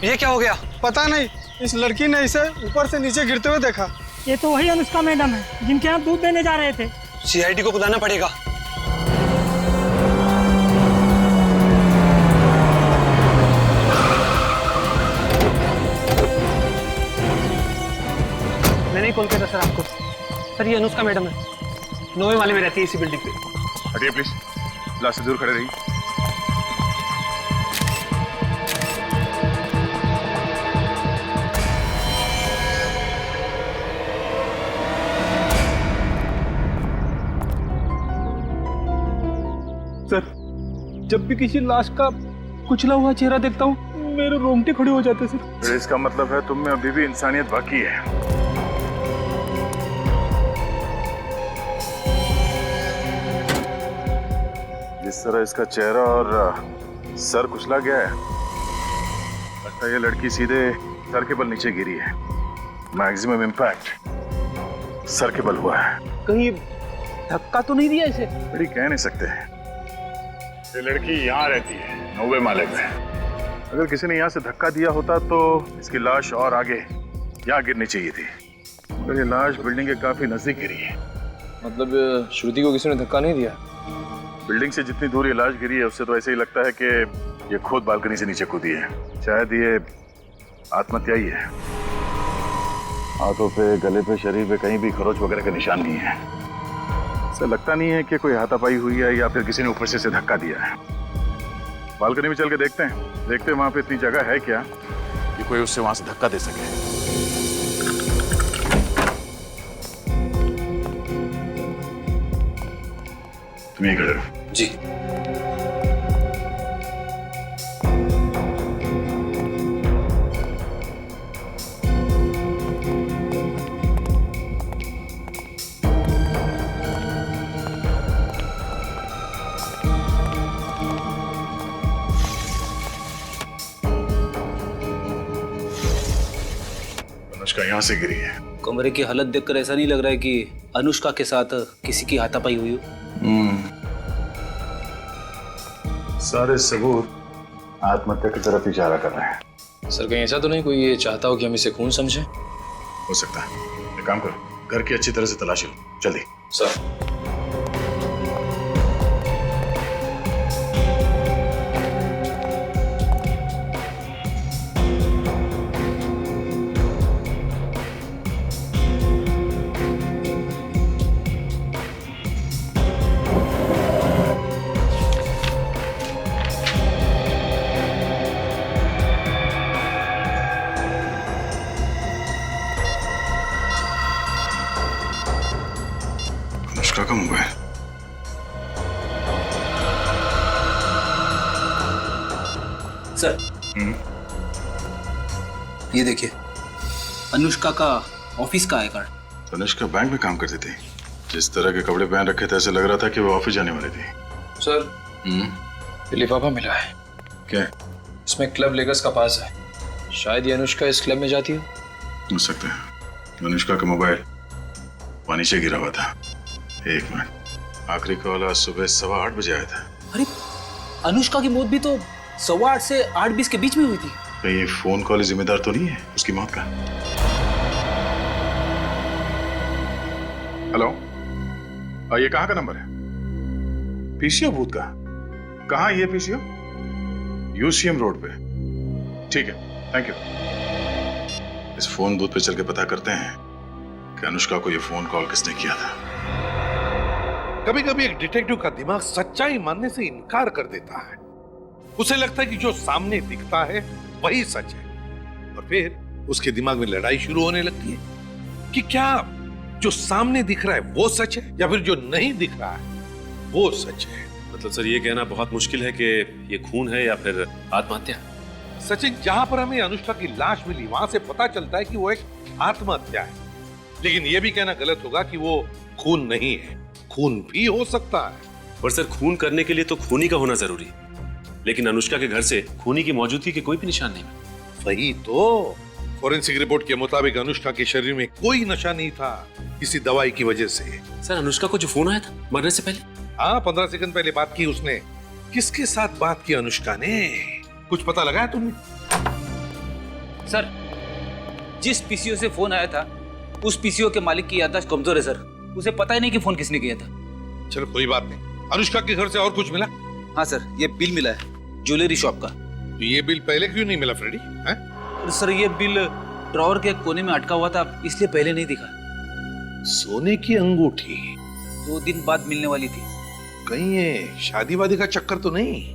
Speaker 20: ये क्या हो गया?
Speaker 21: पता नहीं, इस लड़की ने इसे ऊपर से नीचे गिरते हुए देखा। ये तो वही अनुष्का मैडम है जिनके यहाँ दूध देने जा रहे थे।
Speaker 20: सीआईडी को बुलाना पड़ेगा। मैंने ही कॉल किया था सर आपको। सर ये अनुष्का मैडम है, 9वें वाले में रहती है इसी बिल्डिंग पे।
Speaker 6: हटिए प्लीज, ग्लास से दूर खड़े रहिए।
Speaker 5: सर, जब भी किसी लाश का कुचला हुआ चेहरा देखता हूँ मेरे रोंगटे खड़े हो जाते सर।
Speaker 6: फिर इसका मतलब है तुम में अभी भी इंसानियत बाकी है। जिस तरह इसका चेहरा और सर कुचला गया है, लगता है ये लड़की सीधे सर के बल नीचे गिरी है। मैक्सिमम इम्पैक्ट सर के बल हुआ है।
Speaker 5: कहीं धक्का तो नहीं दिया इसे?
Speaker 6: बड़ी कह नहीं सकते, ये लड़की यहाँ रहती है 9वें माले में। अगर किसी ने यहाँ से धक्का दिया होता तो इसकी लाश और आगे यहाँ गिरनी चाहिए थी, मगर ये लाश बिल्डिंग के काफी नजदीक गिरी है।
Speaker 19: मतलब श्रुति को किसी ने धक्का नहीं दिया?
Speaker 6: बिल्डिंग से जितनी दूर ये लाश गिरी है उससे तो ऐसे ही लगता है कि ये खुद बालकनी से नीचे कूदी है। शायद ये आत्महत्या ही है। हाथों पे, गले पे, शरीर पे कहीं भी खरोच वगैरह का निशान नहीं है। ऐसा लगता नहीं है कि कोई हाथापाई हुई है या फिर किसी ने ऊपर से इसे धक्का दिया है। बालकनी में चल के देखते हैं वहां पे इतनी जगह है क्या कि कोई उससे वहां से धक्का दे सके। तुम यहीं खड़े रहो।
Speaker 19: जी।
Speaker 6: अनुष्का यहाँ से गिरी है।
Speaker 18: कमरे की हालत देखकर ऐसा नहीं लग रहा है कि अनुष्का के साथ किसी की हाथापाई हुई हो।
Speaker 6: सारे सबूत आत्महत्या की तरफ इशारा कर रहे हैं।
Speaker 19: सर कहीं ऐसा तो नहीं कोई ये चाहता हो कि हम इसे खून समझें?
Speaker 6: हो सकता है। एक काम करो, घर की अच्छी तरह से तलाशी लो, जल्दी।
Speaker 19: सर।
Speaker 6: अनुष्का का मोबाइल।
Speaker 18: सर ये देखिए, अनुष्का का ऑफिस का आई कार्ड।
Speaker 6: अनुष्का बैंक में काम करती थी। जिस तरह के कपड़े पहन रखे थे ऐसे लग रहा था कि वो ऑफिस जाने वाली थी।
Speaker 19: सर ये लिफाफा मिला है।
Speaker 6: क्या?
Speaker 19: इसमें क्लब लेगर्स का पास है। शायद ये अनुष्का इस क्लब में जाती
Speaker 6: हो सकता है। अनुष्का का मोबाइल पानी से गिरा हुआ था। एक मिनट, आखिरी कॉल आज सुबह 8:15 बजे आया था।
Speaker 18: अरे अनुष्का की मौत भी तो 8:15 से 8:20 के बीच में हुई थी।
Speaker 6: कहीं ये फोन कॉल जिम्मेदार तो नहीं है उसकी मौत का? हेलो, ये कहाँ का नंबर है? पीसीओ बूथ का? कहाँ ये पीसीओ? यूसीएम रोड पे। ठीक है, थैंक यू। इस फोन बूथ पे चल के पता करते हैं कि अनुष्का को ये फोन कॉल किसने किया था।
Speaker 15: कभी कभी एक डिटेक्टिव का दिमाग सच्चाई मानने से इनकार कर देता है। उसे लगता है कि जो सामने दिखता है वही सच है, और फिर उसके दिमाग में लड़ाई शुरू होने लगती है कि क्या जो सामने दिख रहा है वो सच है या फिर जो नहीं दिख रहा है वो सच है।
Speaker 8: मतलब सर ये कहना बहुत मुश्किल है कि ये खून है या फिर आत्महत्या।
Speaker 15: सचिन, जहां पर हमें अनुष्का की लाश मिली वहां से पता चलता है कि वो एक आत्महत्या है, लेकिन यह भी कहना गलत होगा कि वो खून नहीं है। खून भी हो सकता है।
Speaker 8: पर सर खून करने के लिए तो खूनी का होना जरूरी, लेकिन अनुष्का के घर से खूनी की मौजूदगी के कोई भी निशान नहीं।
Speaker 15: वही तो, फॉरेंसिक रिपोर्ट के मुताबिक अनुष्का के शरीर में कोई नशा नहीं था किसी दवाई की वजह से।
Speaker 8: सर अनुष्का को जो फोन आया था मरने से पहले?
Speaker 15: हाँ, 15 सेकंड पहले बात की उसने। किसके साथ बात की अनुष्का ने? कुछ पता लगाया तुमने?
Speaker 18: सर जिस पीसीओ से फोन आया था उस पीसीओ के मालिक की याददाश्त कमजोर है सर। उसे पता ही नहीं कि फोन किसने किया था।
Speaker 15: चलो कोई बात नहीं। अनुष्का के घर से और कुछ मिला?
Speaker 18: हाँ सर, ये बिल मिला है ज्वेलरी शॉप का।
Speaker 15: तो ये बिल पहले क्यों नहीं मिला फ्रेडी?
Speaker 18: सर ये बिल ड्रॉअर के कोने में अटका हुआ था, इसलिए पहले नहीं दिखा।
Speaker 15: सोने की अंगूठी
Speaker 18: 2 दिन बाद मिलने वाली थी।
Speaker 15: कहीं ये शादी वादी का चक्कर तो नहीं?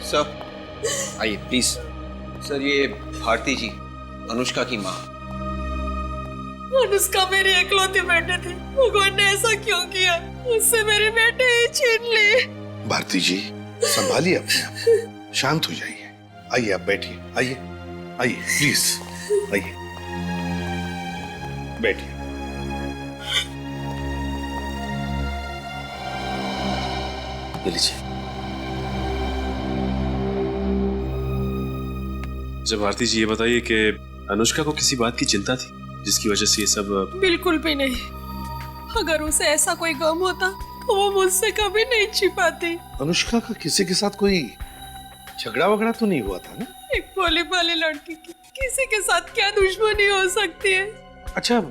Speaker 4: सर आइए प्लीज। सर ये भारती जी, अनुष्का की माँ।
Speaker 9: अनुष्का मेरी इकलौती बेटे थी, भगवान ने ऐसा क्यों किया? उससे मेरे बेटे ही छीन लिए।
Speaker 15: भारती जी संभालिए अपने आप, शांत हो जाइए। आइए आप बैठिए, आइए आइए प्लीज आइए बैठिए।
Speaker 8: लीजिए। जब भारती जी ये बताइए कि अनुष्का को किसी बात की चिंता थी जिसकी वजह से ये सब?
Speaker 9: बिल्कुल भी नहीं। अगर उसे ऐसा कोई गम होता वो मुझसे कभी नहीं छिपाती।
Speaker 15: अनुष्का का किसी के साथ कोई झगड़ा वगड़ा तो नहीं हुआ था ना?
Speaker 9: एक भोली भाली लड़की की किसी के साथ क्या दुश्मनी हो सकती है?
Speaker 15: अच्छा,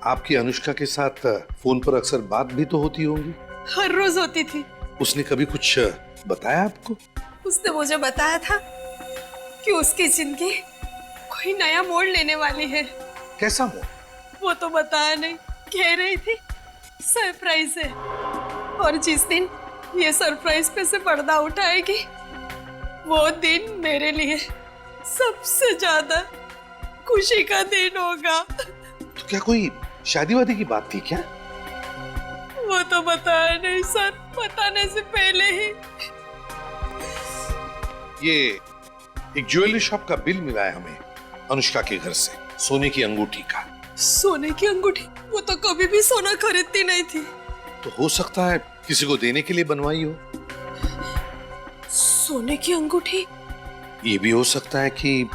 Speaker 15: आपकी अनुष्का के साथ फोन पर अक्सर बात भी तो होती होंगी?
Speaker 9: हर रोज होती थी।
Speaker 15: उसने कभी कुछ बताया आपको?
Speaker 9: उसने मुझे बताया था कि उसकी जिंदगी कोई नया मोड़ लेने वाली है।
Speaker 15: कैसा मोड़?
Speaker 9: वो तो बताया नहीं, कह रही थी सरप्राइज है। और जिस दिन ये सरप्राइज पे से पर्दा उठाएगी वो दिन मेरे लिए सबसे ज्यादा खुशी का दिन होगा।
Speaker 15: तो क्या कोई शादी वादी की बात थी क्या?
Speaker 9: वो तो बताया नहीं सर, बताने से पहले ही।
Speaker 15: ये एक ज्वेलरी शॉप का बिल मिला है हमें अनुष्का के घर से, सोने की अंगूठी का।
Speaker 9: सोने की अंगूठी? वो तो कभी भी सोना खरीदती नहीं थी।
Speaker 15: तो हो सकता है किसी को देने के लिए बनवाई हो।
Speaker 9: सोने की अंगूठी?
Speaker 15: ये भी हो सकता है कि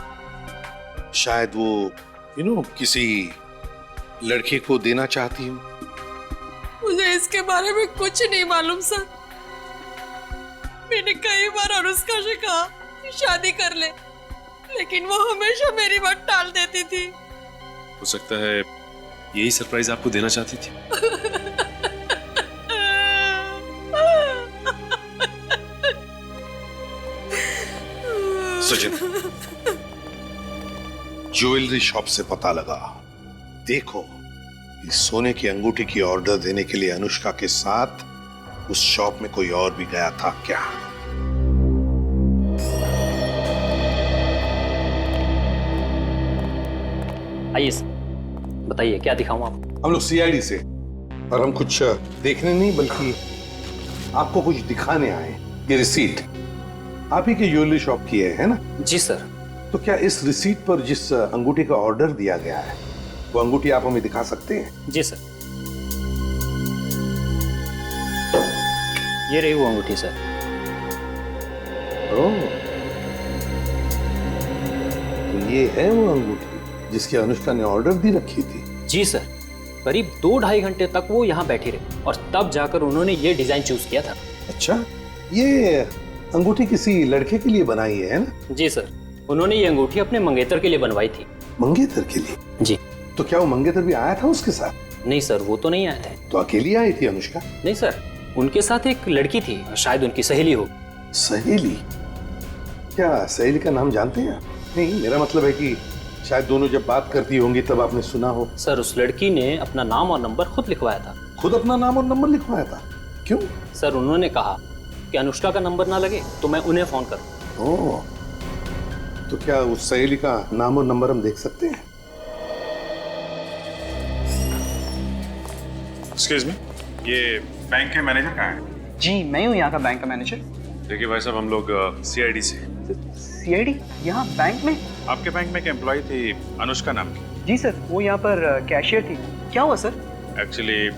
Speaker 15: शायद वो किसी लड़के को देना चाहती हो।
Speaker 9: मुझे इसके बारे में कुछ नहीं मालूम सर। मैंने कई बार अनुष्का से कहा कि शादी कर ले, लेकिन वो हमेशा मेरी बात टाल देती थी।
Speaker 8: हो सकता है यही सरप्राइज आपको देना चाहती थी।
Speaker 15: सचिन, ज्वेलरी शॉप से पता लगा। देखो, इस सोने की अंगूठी की ऑर्डर देने के लिए अनुष्का के साथ उस शॉप में कोई और भी गया था क्या?
Speaker 10: आइए सर, बताइए क्या दिखाऊं आपको?
Speaker 15: हम लोग सीआईडी से, और हम कुछ देखने नहीं बल्कि आपको कुछ दिखाने आए। ये रिसीट आप ही के ज्वेलरी शॉप की है ना?
Speaker 10: जी सर।
Speaker 15: तो क्या इस रिसीट पर जिस अंगूठी का ऑर्डर दिया गया है वो अंगूठी आप हमें दिखा सकते हैं?
Speaker 10: जी सर। ये रही वो अंगूठी सर।
Speaker 15: ओह, तो ये है वो अंगूठी जिसकी अनुष्का ने ऑर्डर दी रखी थी?
Speaker 10: जी सर। करीब 2-2.5 घंटे तक वो यहाँ बैठी रही और तब जाकर उन्होंने ये डिजाइन चूज किया था।
Speaker 15: अच्छा, ये अंगूठी किसी लड़के के लिए बनाई है ना?
Speaker 10: जी सर, उन्होंने ये अंगूठी अपने मंगेतर के लिए बनवाई थी।
Speaker 15: मंगेतर के लिए?
Speaker 10: जी।
Speaker 15: तो क्या वो मंगेतर भी आया था उसके साथ?
Speaker 10: नहीं सर, वो तो नहीं आया था।
Speaker 15: तो अकेली आई थी अनुष्का?
Speaker 10: नहीं सर, उनके साथ एक लड़की थी, शायद उनकी सहेली हो।
Speaker 15: सहेली? क्या सहेली का नाम जानते हैं? नहीं, मेरा मतलब है कि शायद दोनों जब बात करती होंगी तब आपने सुना हो।
Speaker 10: सर, उस लड़की ने अपना नाम और नंबर खुद लिखवाया था।
Speaker 15: खुद अपना नाम और नंबर लिखवाया था? क्यों?
Speaker 10: सर, उन्होंने कहा कि अनुष्का का नंबर ना लगे तो मैं उन्हें फोन करूं।
Speaker 15: ओह, तो क्या उस सहेली का नाम और नंबर हम देख सकते हैं?
Speaker 8: एक्सक्यूज मी, ये बैंक के मैनेजर कहाँ है?
Speaker 13: जी, मैं हूँ यहाँ का बैंक का मैनेजर।
Speaker 8: देखिए भाई साहब, हम लोग सीआईडी से।
Speaker 13: सीआईडी? यहाँ बैंक में?
Speaker 8: आपके बैंक में एक एम्प्लॉय थी अनुष्का नाम की।
Speaker 13: जी सर, वो यहाँ पर कैशियर थी। क्या हुआ सर?
Speaker 8: एक्चुअली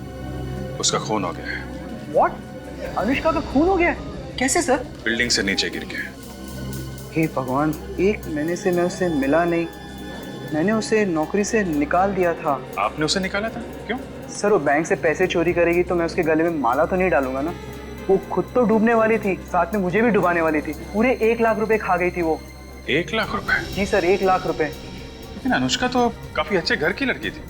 Speaker 8: उसका खून हो गया है।
Speaker 13: व्हाट? अनुष्का का खून हो गया है? कैसे सर?
Speaker 8: बिल्डिंग से नीचे गिर गया।
Speaker 13: हे भगवान, 1 महीने से मैं उससे मिला नहीं। मैंने उसे नौकरी से निकाल दिया था।
Speaker 8: आपने उसे निकाला था? क्यों?
Speaker 13: सर, वो बैंक से पैसे चोरी करेगी तो मैं उसके गले में माला तो नहीं डालूंगा ना। वो खुद तो डूबने वाली थी, साथ में मुझे भी डुबाने वाली थी। पूरे 1 लाख रुपए खा गई थी वो।
Speaker 8: 1 लाख रुपए?
Speaker 13: जी सर, 1 लाख रुपए।
Speaker 8: लेकिन अनुष्का तो काफी अच्छे घर की लड़की थी।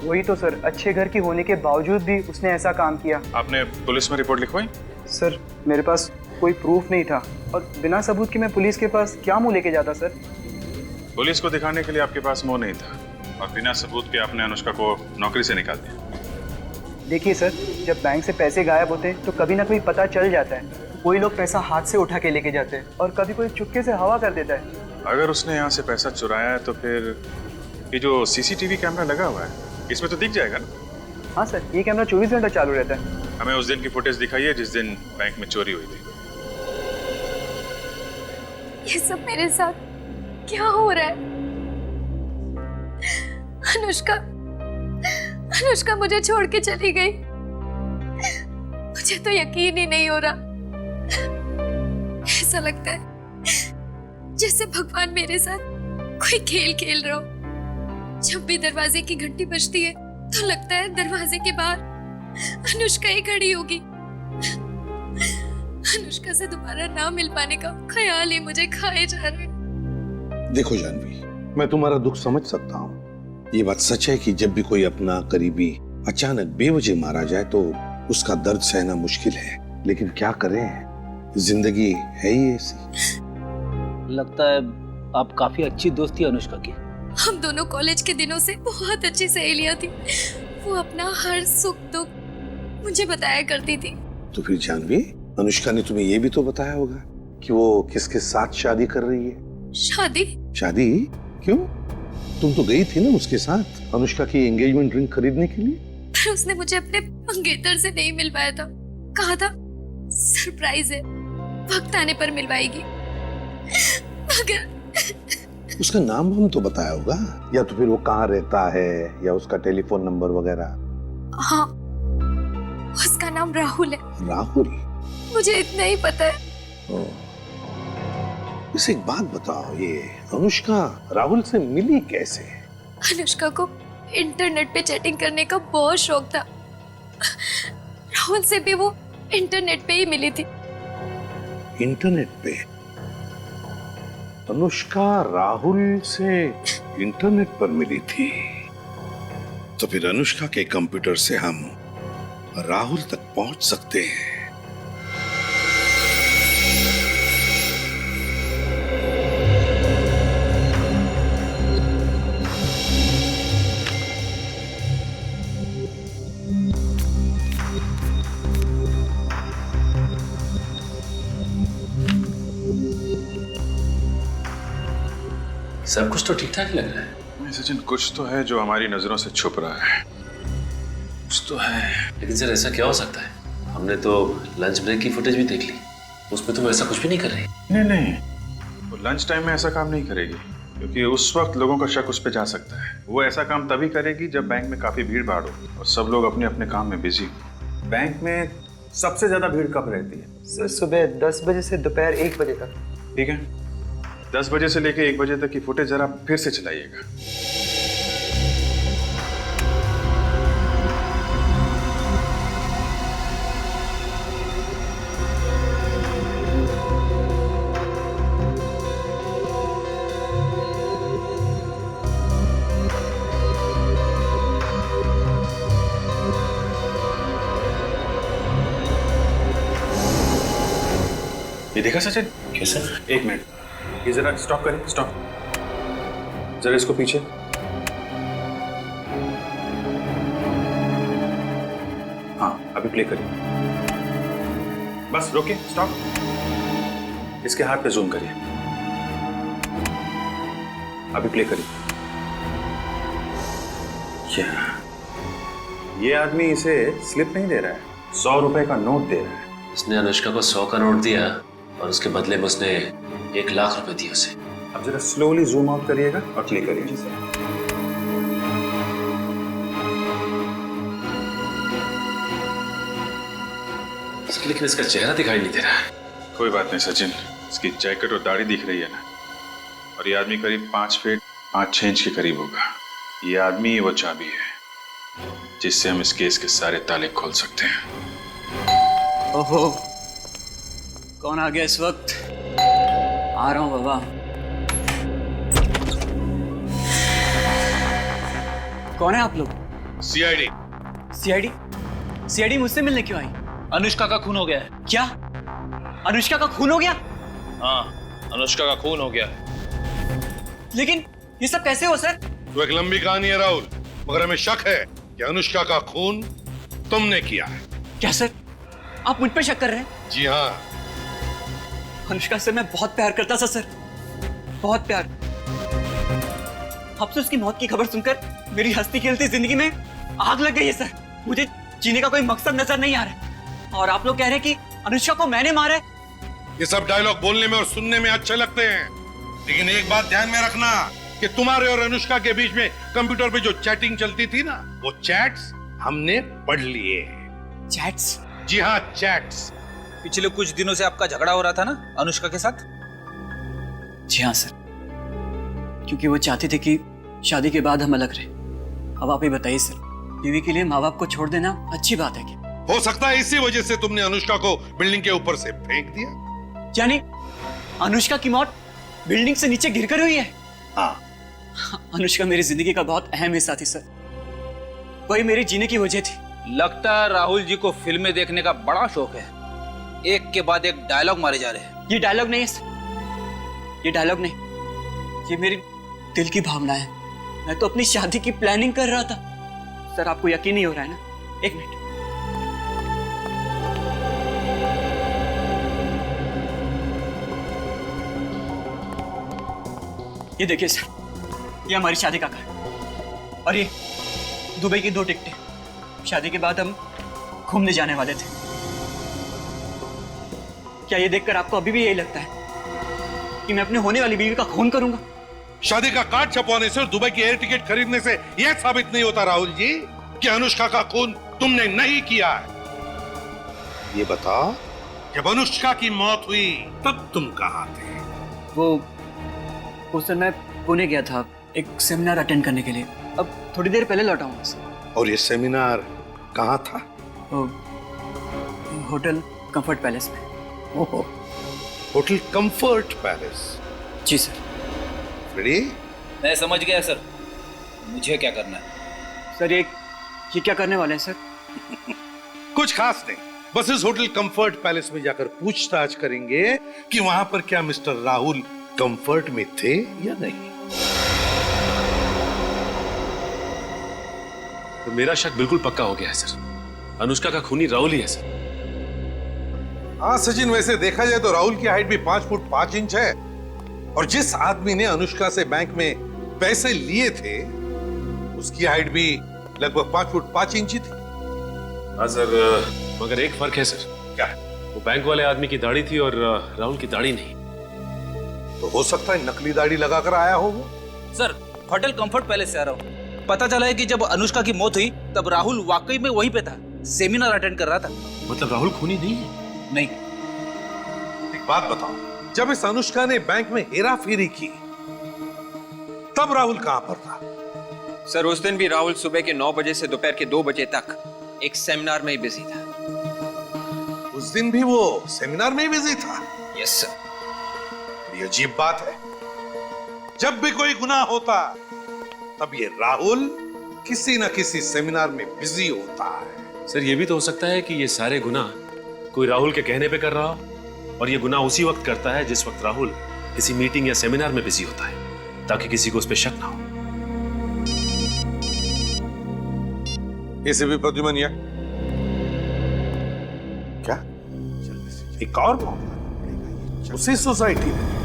Speaker 13: वही तो सर, अच्छे घर की होने के बावजूद भी उसने ऐसा काम किया।
Speaker 8: आपने पुलिस में रिपोर्ट लिखवाई?
Speaker 13: सर, मेरे पास कोई प्रूफ नहीं था और बिना सबूत के मैं पुलिस के पास क्या मुंह लेके जाता सर?
Speaker 8: पुलिस को दिखाने के लिए आपके पास मुंह नहीं था और बिना सबूत के आपने अनुष्का को नौकरी से निकाल दिया।
Speaker 13: देखिए सर, जब बैंक से पैसे गायब होते हैं तो कभी ना कभी पता चल जाता है। कोई लोग पैसा हाथ से उठा के लेके जाते हैं और कभी कोई चुपके से हवा कर देता है।
Speaker 8: अगर उसने यहाँ से पैसा चुराया है तो फिर ये जो सीसीटीवी कैमरा लगा हुआ है इसमें तो दिख जाएगा ना?
Speaker 13: हाँ सर, ये कैमरा 24 घंटा चालू रहता है।
Speaker 8: हमें उस दिन की फुटेज दिखाइए जिस दिन बैंक में चोरी हुई थी।
Speaker 2: ये सब मेरे साथ क्या हो रहा है? अनुष्का मुझे छोड़ के चली गई। मुझे तो यकीन ही नहीं हो रहा। ऐसा लगता है जैसे भगवान मेरे साथ कोई खेल खेल रहा हो। जब भी दरवाजे की घंटी बजती है तो लगता है दरवाजे के बाहर अनुष्का ही खड़ी होगी।
Speaker 9: अनुष्का से दोबारा ना मिल पाने का ख्याल ही मुझे खाए जा रहा है।
Speaker 15: देखो जानवी, मैं तुम्हारा दुख समझ सकता हूँ। ये बात सच है कि जब भी कोई अपना करीबी अचानक बेवजह मारा जाए तो उसका दर्द सहना मुश्किल है, लेकिन क्या करें, जिंदगी है ही ऐसी।
Speaker 10: लगता है आप काफी अच्छी दोस्त थी अनुष्का की।
Speaker 9: हम दोनों कॉलेज के दिनों से बहुत अच्छी सहेलियां थी। वो अपना हर सुख दुख मुझे बताया करती थी।
Speaker 15: तो फिर जानवी, अनुष्का ने तुम्हें ये भी तो बताया होगा कि वो किसके साथ शादी कर रही है।
Speaker 9: शादी?
Speaker 15: शादी क्यों? तुम तो गई थी ना उसके साथ अनुष्का की एंगेजमेंट रिंग खरीदने के लिए।
Speaker 9: पर उसने मुझे अपने मंगेतर से नहीं मिलवाया था। कहा था सरप्राइज है, वक्त आने पर मिलवाएगी। मगर
Speaker 15: उसका नाम हम तो बताया होगा, या तो फिर वो कहाँ रहता है या उसका टेलीफोन नंबर वगैरह।
Speaker 9: हाँ, उसका नाम राहुल है।
Speaker 15: राहुल?
Speaker 9: मुझे इतना ही पता है।
Speaker 15: इसे एक बात बताओ, ये अनुष्का राहुल से मिली कैसे?
Speaker 9: अनुष्का को इंटरनेट पे चैटिंग करने का बहुत शौक था। राहुल से भी वो इंटरनेट पे ही मिली थी।
Speaker 15: इंटरनेट पे? अनुष्का राहुल से इंटरनेट पर मिली थी, तो फिर अनुष्का के कंप्यूटर से हम राहुल तक पहुंच सकते हैं।
Speaker 8: सब कुछ तो ठीक ठाक लग रहा है।
Speaker 6: सचिन, कुछ तो है जो हमारी नजरों से छुप रहा है। कुछ तो है।
Speaker 8: लेकिन सर ऐसा क्या हो सकता है? हमने तो लंच ब्रेक की फुटेज भी देख ली, उसमें तो वो ऐसा कुछ भी नहीं कर रही।
Speaker 6: नहीं, वो लंच टाइम में ऐसा काम नहीं करेगी, क्योंकि उस वक्त लोगों का शक उस पर जा सकता है। वो ऐसा काम तभी करेगी जब बैंक में काफी भीड़ भाड़ हो और सब लोग अपने अपने काम में बिजी हो।
Speaker 1: बैंक में सबसे ज्यादा भीड़ कब रहती है?
Speaker 4: सर सुबह 10 बजे से दोपहर 1 बजे तक।
Speaker 6: ठीक है, 10 बजे से लेकर 1 बजे तक की फुटेज जरा फिर से चलाइएगा। ये देखा सचिन?
Speaker 8: कैसा?
Speaker 6: 1 मिनट, ये जरा स्टॉप करें, स्टॉप। जरा इसको पीछे। हाँ, अभी प्ले करिए। बस रोके, स्टॉप। इसके हाथ पे जूम करिए। अभी प्ले करिए। क्या ये आदमी इसे स्लिप नहीं दे रहा है, 100 रुपए का नोट दे रहा है।
Speaker 8: उसने अनुष्का को 100 का नोट दिया और उसके बदले में उसने 1 लाख रुपए दिए उसे।
Speaker 6: अब जरा स्लोली जूम आउट करिएगा और क्लिक करिए।
Speaker 8: लेकिन इसका चेहरा दिखाई नहीं दे रहा है।
Speaker 6: कोई बात नहीं सचिन, इसकी जैकेट और दाढ़ी दिख रही है ना, और ये आदमी करीब 5 फीट 5 इंच के करीब होगा। ये आदमी ही वो चाबी है जिससे हम इस केस के सारे ताले खोल सकते हैं।
Speaker 13: ओहो, कौन आ गया इस वक्त? आ रहा हूं बाबा। कौन है आप लोग?
Speaker 6: सीआईडी।
Speaker 13: सीआईडी? सीआईडी मुझसे मिलने क्यों आई?
Speaker 18: अनुष्का का खून हो गया है।
Speaker 13: क्या? अनुष्का का खून हो गया?
Speaker 18: हाँ, अनुष्का का खून हो गया।
Speaker 13: लेकिन ये सब कैसे हो सर?
Speaker 15: तो एक लंबी कहानी है राहुल, मगर हमें शक है कि अनुष्का का खून तुमने किया है।
Speaker 13: क्या सर, आप मुझ पर शक कर रहे हैं?
Speaker 15: जी हाँ।
Speaker 13: अनुष्का से मैं बहुत प्यार करता था सर, बहुत प्यार। अब से उसकी मौत की खबर सुनकर मेरी हंसती खेलती जिंदगी में आग लग गई है सर। मुझे जीने का कोई मकसद नजर नहीं आ रहा है। और आप लोग कह रहे हैं कि अनुष्का को मैंने मारा है।
Speaker 15: ये सब डायलॉग बोलने में और सुनने में अच्छे लगते हैं, लेकिन एक बात ध्यान में रखना कि तुम्हारे और अनुष्का के बीच में कंप्यूटर पे जो चैटिंग चलती थी ना, वो चैट्स हमने पढ़ लिए।
Speaker 13: चैट्स?
Speaker 15: जी हाँ, चैट्स।
Speaker 18: पिछले कुछ दिनों से आपका झगड़ा हो रहा था ना अनुष्का के साथ?
Speaker 13: जी हाँ सर, क्योंकि वो चाहती थी कि शादी के बाद हम अलग रहे। अब आप ही बताइए सर, बीवी के लिए माँ बाप को छोड़ देना अच्छी बात है क्या?
Speaker 15: हो सकता है इसी वजह से तुमने अनुष्का को बिल्डिंग के ऊपर से फेंक दिया।
Speaker 13: यानी अनुष्का की मौत बिल्डिंग से नीचे गिरकर हुई है?
Speaker 15: हाँ।
Speaker 13: अनुष्का मेरी जिंदगी का बहुत अहम हिस्सा थी सर। वही मेरे जीने की वजह थी।
Speaker 18: लगता है राहुल जी को फिल्में देखने का बड़ा शौक है। एक के बाद एक डायलॉग मारे जा रहे हैं।
Speaker 13: ये डायलॉग नहीं है सर, ये डायलॉग नहीं, ये मेरी दिल की भावना है। मैं तो अपनी शादी की प्लानिंग कर रहा था। सर आपको यकीन नहीं हो रहा है ना? एक मिनट। ये देखिए सर, ये हमारी शादी का कार्ड और ये दुबई की 2 टिकटें। शादी के बाद हम घूमने जाने वाले थे। क्या ये देखकर आपको अभी भी यही लगता है कि मैं अपने होने वाली बीवी का खून करूंगा?
Speaker 15: शादी का कार्ड छपवाने से और दुबई की एयर टिकट खरीदने से यह साबित नहीं होता राहुल जी कि अनुष्का का खून तुमने नहीं किया है। ये बताओ, जब अनुष्का की मौत हुई तब तुम कहां थे?
Speaker 13: वो सर मैं पुणे गया था एक सेमिनार अटेंड करने के लिए। अब थोड़ी देर पहले लौटा हूँ सर।
Speaker 15: और ये सेमिनार कहाँ था?
Speaker 13: होटल कंफर्ट पैलेस में।
Speaker 15: ओहो, होटल कंफर्ट पैलेस।
Speaker 13: जी सर।
Speaker 15: रेडी?
Speaker 18: मैं समझ गया सर, मुझे क्या करना है?
Speaker 13: सर ये क्या करने वाले हैं सर?
Speaker 15: कुछ खास नहीं, बस इस होटल कंफर्ट पैलेस में जाकर पूछताछ करेंगे कि वहां पर क्या मिस्टर राहुल कंफर्ट में थे या नहीं।
Speaker 8: तो मेरा शक बिल्कुल पक्का हो गया है सर। अनुष्का का खूनी राहुल ही है सर।
Speaker 15: हाँ सचिन, वैसे देखा जाए तो राहुल की हाइट भी 5 फुट 5 इंच है और जिस आदमी ने अनुष्का से बैंक में पैसे लिए थे उसकी हाइट भी लगभग 5 फुट 5 इंच ही थी।
Speaker 8: हाँ सर, मगर एक फर्क है सर।
Speaker 15: क्या?
Speaker 8: वो बैंक वाले आदमी की दाढ़ी थी और राहुल की दाढ़ी नहीं।
Speaker 15: तो हो सकता है नकली दाढ़ी लगाकर आया हो वो।
Speaker 18: सर होटल कंफर्ट पैलेस से आ रहा हूँ। पता चला है कि जब अनुष्का की मौत हुई तब राहुल वाकई में वहीं पे था, सेमिनार अटेंड कर रहा था।
Speaker 8: मतलब राहुल खूनी नहीं है?
Speaker 18: नहीं।
Speaker 15: एक बात बताओ, जब इस अनुष्का ने बैंक में हेरा फेरी की तब राहुल कहां पर था?
Speaker 4: सर उस दिन भी राहुल सुबह के 9 बजे से दोपहर के 2 बजे तक एक सेमिनार में ही बिजी था।
Speaker 15: उस दिन भी वो सेमिनार में ही बिजी था?
Speaker 4: Yes sir.
Speaker 15: ये अजीब बात है, जब भी कोई गुनाह होता तब ये राहुल किसी न किसी सेमिनार में बिजी होता है।
Speaker 8: सर ये भी तो हो सकता है कि ये सारे गुनाह कोई राहुल के कहने पे कर रहा हो और ये गुनाह उसी वक्त करता है जिस वक्त राहुल किसी मीटिंग या सेमिनार में बिजी होता है, ताकि किसी को उस पर शक ना हो।
Speaker 15: इसे भी प्रद्युमन या क्या एक और मौका उसी सोसाइटी में?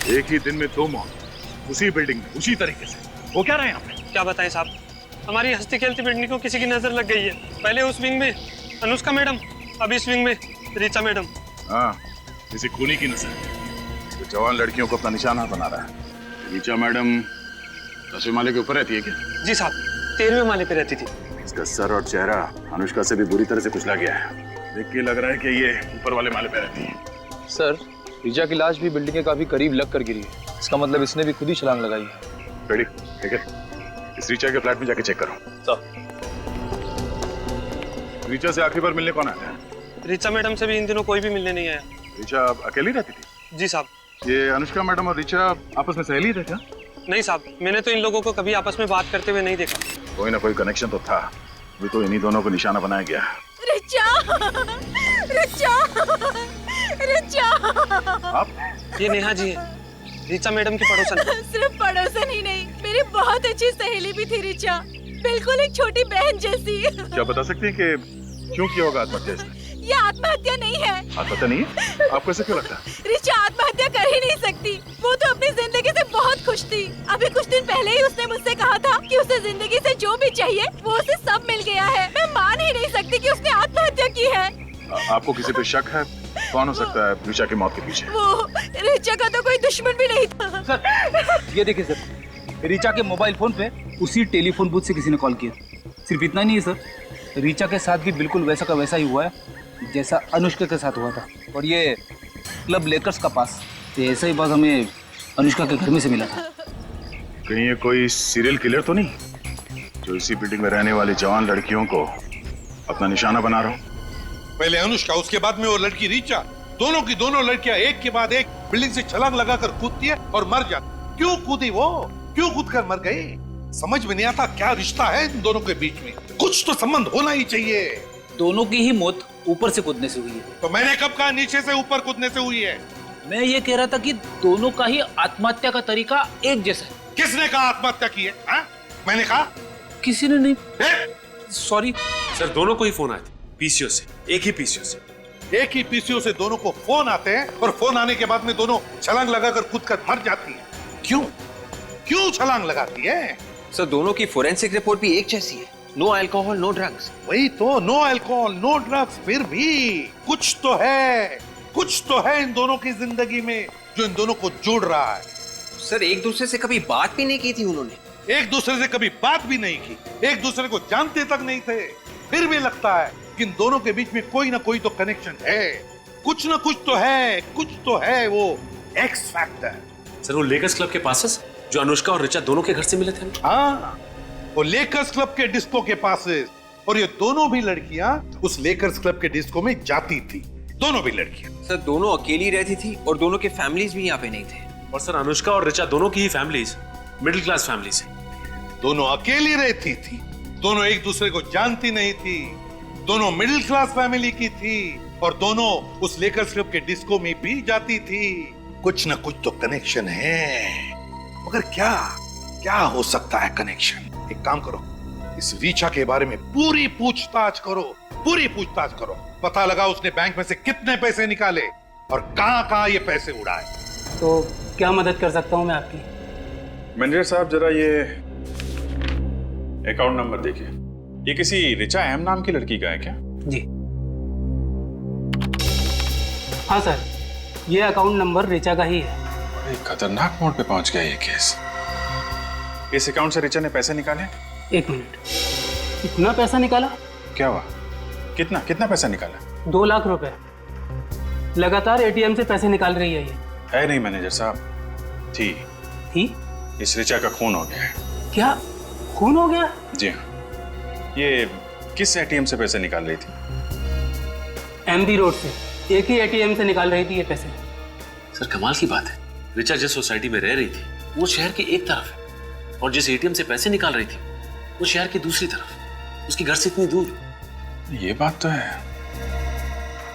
Speaker 6: एक ही दिन में 2 मौत, उसी बिल्डिंग में, उसी तरीके से। वो क्या रहे हैं यहाँ पे?
Speaker 21: क्या बताएं साहब, हमारी हंसती खेलती बिल्डिंग को किसी की नजर लग गई है। पहले उस विंग में अनुष्का मैडम, अब इस विंग में ऋचा मैडम।
Speaker 6: हाँ, किसी खूनी की नजर। तो जवान लड़कियों को अपना निशाना बना रहा है। ऋचा मैडम 10वें माले के ऊपर रहती है क्या?
Speaker 21: जी साहब, 13वें माले पे रहती थी।
Speaker 6: इसका सर और चेहरा अनुष्का से भी बुरी तरह से कुचला गया है। देख के लग रहा है कि ये ऊपर वाले माले पे रहती है।
Speaker 19: सर ऋचा की लाश भी बिल्डिंग के काफी करीब लग कर गिरी है। इसका मतलब इसने भी खुद ही छलांग लगाई है।
Speaker 6: रेडी? ठीक है, इस ऋचा के फ्लैट में जाके चेक करो। ऋचा से आखिरी बार मिलने कौन आया है?
Speaker 21: ऋचा मैडम से भी इन दिनों कोई भी मिलने नहीं आया।
Speaker 6: ऋचा अकेली रहती थी?
Speaker 21: जी साहब।
Speaker 6: ये अनुष्का मैडम और ऋचा आपस में सहेली थे क्या?
Speaker 21: नहीं साहब, मैंने तो इन लोगों को कभी आपस में बात करते हुए नहीं देखा।
Speaker 6: कोई ना कोई कनेक्शन तो था, ये तो इन्हीं दोनों को निशाना बनाया गया।
Speaker 9: ऋचा!
Speaker 6: आप?
Speaker 21: ये नेहा जी है, ऋचा मैडम की पड़ोसन।
Speaker 9: सिर्फ पड़ोसन ही नहीं, मेरी बहुत अच्छी सहेली भी थी ऋचा, बिल्कुल एक छोटी बहन जैसी।
Speaker 6: क्या बता सकती हैं कि क्यों किया होगा आत्महत्या इसने?
Speaker 9: ये आत्महत्या नहीं है।
Speaker 6: आत्महत्या नहीं है? आपको ऐसा क्यों लगता है?
Speaker 9: ऋचा आत्महत्या कर ही नहीं सकती, वो तो अपनी जिंदगी से बहुत खुश थी। अभी कुछ दिन पहले ही उसने मुझसे कहा था कि उसे जिंदगी से जो भी चाहिए वो उसे सब मिल गया है। मैं मान ही नहीं सकती कि उसने आत्महत्या की है।
Speaker 6: आपको किसी पे शक है? कौन हो सकता है ऋचा की मौत के पीछे?
Speaker 9: वो ऋचा का तो कोई दुश्मन भी नहीं था।
Speaker 18: सर ये देखिए सर, ऋचा के मोबाइल फोन पे उसी टेलीफोन बूथ से किसी ने कॉल किया। सिर्फ इतना नहीं है सर, ऋचा के साथ भी बिल्कुल वैसा का वैसा ही हुआ है जैसा अनुष्का के साथ हुआ था। और ये क्लब लेकर्स का पास। तो ऐसा ही बात हमें अनुष्का के घर में से मिला था।
Speaker 6: कहीं ये कोई सीरियल किलर तो नहीं जो इसी बिल्डिंग में रहने वाली जवान लड़कियों को अपना निशाना बना रहा हूँ?
Speaker 15: पहले अनुष्का, उसके बाद में वो लड़की रीचा। दोनों की दोनों लड़कियां एक के बाद एक बिल्डिंग से छलांग लगाकर कूदती है और मर जाती। क्यों कूदी वो? क्यों कूदकर मर गई? समझ में नहीं आता क्या रिश्ता है इन दोनों के बीच में। कुछ तो संबंध होना ही चाहिए।
Speaker 18: दोनों की ही मौत ऊपर से कूदने से हुई है।
Speaker 15: तो मैंने कब कहा नीचे से ऊपर कूदने से हुई है?
Speaker 18: मैं ये कह रहा था कि दोनों का ही आत्महत्या का तरीका एक जैसा है।
Speaker 15: किसने कहा आत्महत्या की है? मैंने कहा?
Speaker 18: किसी ने नहीं। सॉरी
Speaker 8: सर, दोनों को ही फोन आए थे पीसीओ से, एक ही पीसीओ से।
Speaker 15: एक ही पीसीओ से दोनों को फोन आते हैं और फोन आने के बाद में दोनों छलांग लगाकर कूदकर मर जाती है। क्यों? क्यों छलांग लगाती है?
Speaker 4: सर दोनों की फोरेंसिक रिपोर्ट भी एक जैसी है। No alcohol no drugs.
Speaker 15: वही तो, नो अल्कोहल नो ड्रग्स। फिर भी कुछ तो है, कुछ तो है इन दोनों की जिंदगी में जो इन दोनों को जोड़ रहा है।
Speaker 4: सर एक दूसरे से कभी बात भी नहीं की थी उन्होंने।
Speaker 15: एक दूसरे से कभी बात भी नहीं की, एक दूसरे को जानते तक नहीं थे। फिर भी लगता है कि इन दोनों के बीच में कोई ना कोई तो कनेक्शन है। कुछ ना कुछ तो है, कुछ तो है वो एक्स फैक्टर।
Speaker 8: सर वो लेकर्स क्लब के पास जो अनुष्का और ऋचा दोनों के घर से मिले थे।
Speaker 15: हाँ, वो लेकर्स क्लब के डिस्को के पास। और ये दोनों भी लड़कियां उस लेकर्स क्लब के डिस्को में जाती थी। दोनों भी लड़कियां।
Speaker 4: सर दोनों अकेली रहती थी और दोनों के फैमिलीज भी यहाँ पे नहीं थे।
Speaker 8: और सर अनुष्का और ऋचा दोनों की ही फैमिलीज मिडिल क्लास फैमिलीज है।
Speaker 15: दोनों अकेली रहती थी, दोनों एक दूसरे को जानती नहीं थी, दोनों मिडिल क्लास फैमिली की थी और दोनों उस लेकर्स क्लब के डिस्को में भी जाती थी। कुछ ना कुछ तो कनेक्शन है, मगर क्या क्या हो सकता है कनेक्शन? एक काम करो, इस रीचा के बारे में पूरी पूछताछ करो, पूरी पूछताछ करो। पता लगा उसने बैंक में से कितने पैसे निकाले और कहां-कहां ये पैसे उड़ाए।
Speaker 21: तो क्या मदद कर सकता हूं मैं आपकी?
Speaker 6: मैनेजर साहब जरा ये अकाउंट नंबर देखिए। ये किसी ऋचा एम नाम की लड़की का है क्या?
Speaker 21: जी हाँ सर, ये अकाउंट नंबर ऋचा का ही है।
Speaker 6: एक खतरनाक मोड़ पे पहुंच गया ये केस। इस अकाउंट से ऋचा ने पैसे निकाले?
Speaker 21: एक मिनट, कितना पैसा निकाला?
Speaker 6: क्या हुआ? कितना कितना पैसा निकाला?
Speaker 21: 2 लाख रुपए। लगातार एटीएम से पैसे निकाल रही है ये।
Speaker 6: है नहीं मैनेजर साहब, थी इस ऋचा का खून हो गया है।
Speaker 21: क्या खून हो गया?
Speaker 6: जी हाँ। ये किस एटीएम से पैसे निकाल रही थी?
Speaker 21: एमडी रोड से एक ही एटीएम से निकाल रही थी ये पैसे।
Speaker 8: सर कमाल की बात है, ऋचा जिस सोसाइटी में रह रही थी वो शहर के एक तरफ है और जिस एटीएम से पैसे निकाल रही थी वो शहर की दूसरी तरफ, उसके घर से इतनी दूर।
Speaker 6: ये बात तो है।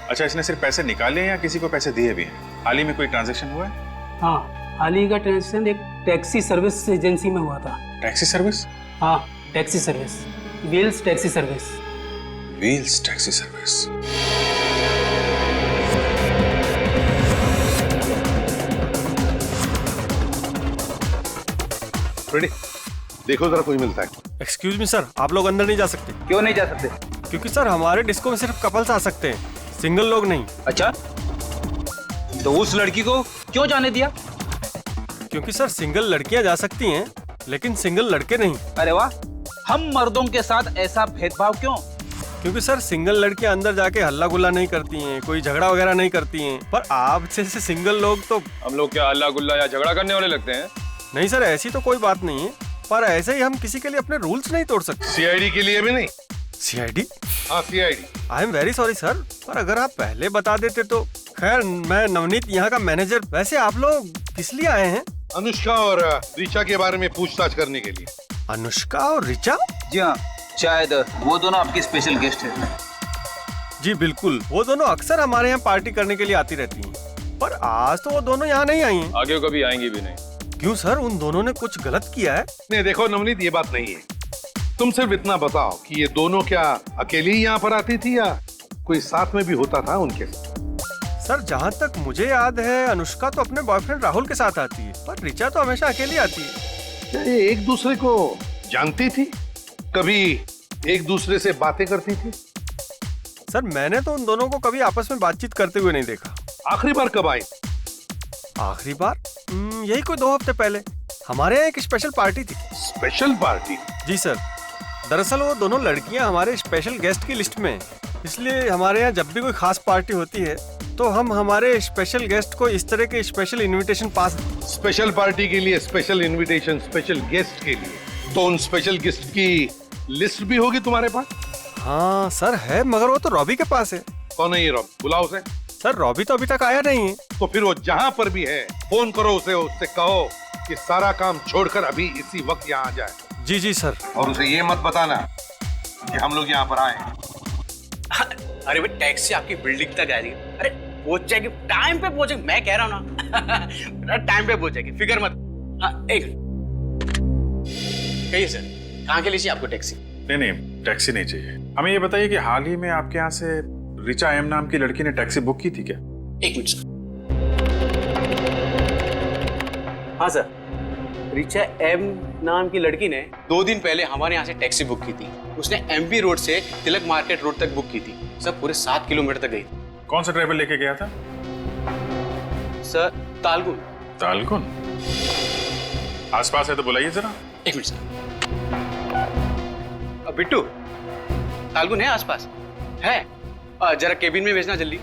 Speaker 6: अच्छा, इसने सिर्फ पैसे निकाले या किसी को पैसे दिए भी हैं? हाल ही में कोई ट्रांजैक्शन हुआ है?
Speaker 21: हाँ, हाल ही का ट्रांजैक्शन एक टैक्सी सर्विस एजेंसी में हुआ था।
Speaker 6: Taxi service?
Speaker 21: हाँ, taxi service, wheels taxi service.
Speaker 6: Wheels taxi service.
Speaker 15: Ready? देखो जरा कोई मिलता है।
Speaker 1: एक्सक्यूज मी सर, आप लोग अंदर नहीं जा सकते।
Speaker 18: क्यों नहीं जा सकते?
Speaker 1: क्योंकि सर हमारे डिस्को में सिर्फ कपल्स आ सकते हैं, सिंगल लोग नहीं।
Speaker 18: अच्छा, तो उस लड़की को क्यों जाने दिया?
Speaker 1: क्योंकि सर सिंगल लड़कियां जा सकती हैं लेकिन सिंगल लड़के नहीं।
Speaker 18: अरे वाह, हम मर्दों के साथ ऐसा भेदभाव क्यों?
Speaker 1: क्योंकि सर सिंगल लड़कियां अंदर जाके हल्ला गुल्ला नहीं करती हैं, कोई झगड़ा वगैरह नहीं करती हैं। पर आप जैसे सिंगल लोग तो।
Speaker 19: हम लोग क्या हल्ला गुल्ला या झगड़ा करने वाले लगते हैं?
Speaker 1: नहीं सर, ऐसी तो कोई बात नहीं है, पर ऐसे ही हम किसी के लिए अपने रूल्स नहीं तोड़ सकते।
Speaker 15: सीआईडी के लिए भी नहीं?
Speaker 1: सीआईडी?
Speaker 15: हाँ CID.
Speaker 1: I am very sorry sir, पर अगर आप पहले बता देते तो। खैर, मैं नवनीत यहाँ का मैनेजर। वैसे आप लोग किस लिए आए हैं?
Speaker 15: अनुष्का और ऋचा के बारे में पूछताछ करने के लिए।
Speaker 1: अनुष्का और ऋचा?
Speaker 18: जी हाँ, शायद वो दोनों आपके स्पेशल गेस्ट हैं।
Speaker 1: जी बिल्कुल, वो दोनों अक्सर हमारे यहाँ पार्टी करने के लिए आती रहती हैं, पर आज तो वो दोनों यहाँ नहीं आई हैं।
Speaker 19: आगे कभी आएंगी भी नहीं।
Speaker 1: क्यों सर, उन दोनों ने कुछ गलत किया है?
Speaker 15: नहीं देखो नवनीत, ये बात नहीं है। तुम सिर्फ इतना बताओ कि ये दोनों क्या अकेली ही यहाँ पर आती थी या कोई साथ में भी होता था उनके?
Speaker 1: सर जहाँ तक मुझे याद है अनुष्का तो अपने बॉयफ्रेंड राहुल के साथ आती है, पर ऋचा तो हमेशा अकेली आती है।
Speaker 15: क्या ये एक दूसरे को जानती थी? कभी एक दूसरे से बातें करती थी?
Speaker 1: सर मैंने तो उन दोनों को कभी आपस में बातचीत करते हुए नहीं देखा।
Speaker 15: आखिरी बार कब आई?
Speaker 1: आखिरी बार यही कोई 2 हफ्ते पहले। हमारे यहाँ एक स्पेशल पार्टी थी।
Speaker 15: Special party?
Speaker 1: जी सर, दरअसल वो दोनों लड़कियां हमारे स्पेशल गेस्ट की लिस्ट में हैं, इसलिए हमारे यहाँ जब भी कोई खास पार्टी होती है
Speaker 12: तो हम हमारे स्पेशल गेस्ट को इस तरह के स्पेशल इनविटेशन पास।
Speaker 15: स्पेशल पार्टी के लिए स्पेशल इनविटेशन, स्पेशल गेस्ट के लिए, तो उन स्पेशल गेस्ट की लिस्ट भी होगी तुम्हारे पास?
Speaker 12: हाँ सर है, मगर वो तो रॉबी के पास है।
Speaker 15: कौन है ये रॉबी? बुलाओ उसे।
Speaker 12: सर रॉबी तो अभी तक आया नहीं है।
Speaker 15: तो फिर वो जहाँ पर भी है फोन करो उसे, उससे कहो कि सारा काम छोड़कर अभी इसी वक्त यहाँ आ जाए।
Speaker 12: जी जी सर।
Speaker 15: और उसे ये मत बताना कि हम लोग यहाँ पर आए हैं।
Speaker 13: अरे भाई टैक्सी आपकी बिल्डिंग तक आ रही है। अरे पहुंच जाएगी, टाइम पे पहुंचेगी, मैं कह रहा हूँ ना। टाइम पे पहुंच जाएगी, फिक्र मत। हाँ एक कहिए सर, कहाँ के लिए चाहिए आपको टैक्सी?
Speaker 6: नहीं, टैक्सी नहीं चाहिए। हमें ये बताइए कि हाल ही में आपके यहाँ से रिचा एम नाम की लड़की ने टैक्सी बुक की थी क्या?
Speaker 13: एक मिनट सर। हाँ सर, रिचा एम नाम की लड़की ने 2 दिन पहले हमारे यहाँ से टैक्सी बुक की थी। उसने एमपी रोड से तिलक मार्केट रोड तक बुक की थी। सर पूरे 7 किलोमीटर तक गई थी।
Speaker 6: कौन सा ड्राइवर लेके गया था?
Speaker 13: सर तालगुन।
Speaker 6: तालगुन? आसपास है तो बुलाइए जरा।
Speaker 13: एक मिनट सर। बिट्टू, तालगुन है आसपास? है? जरा केबिन में भेजना जल्दी।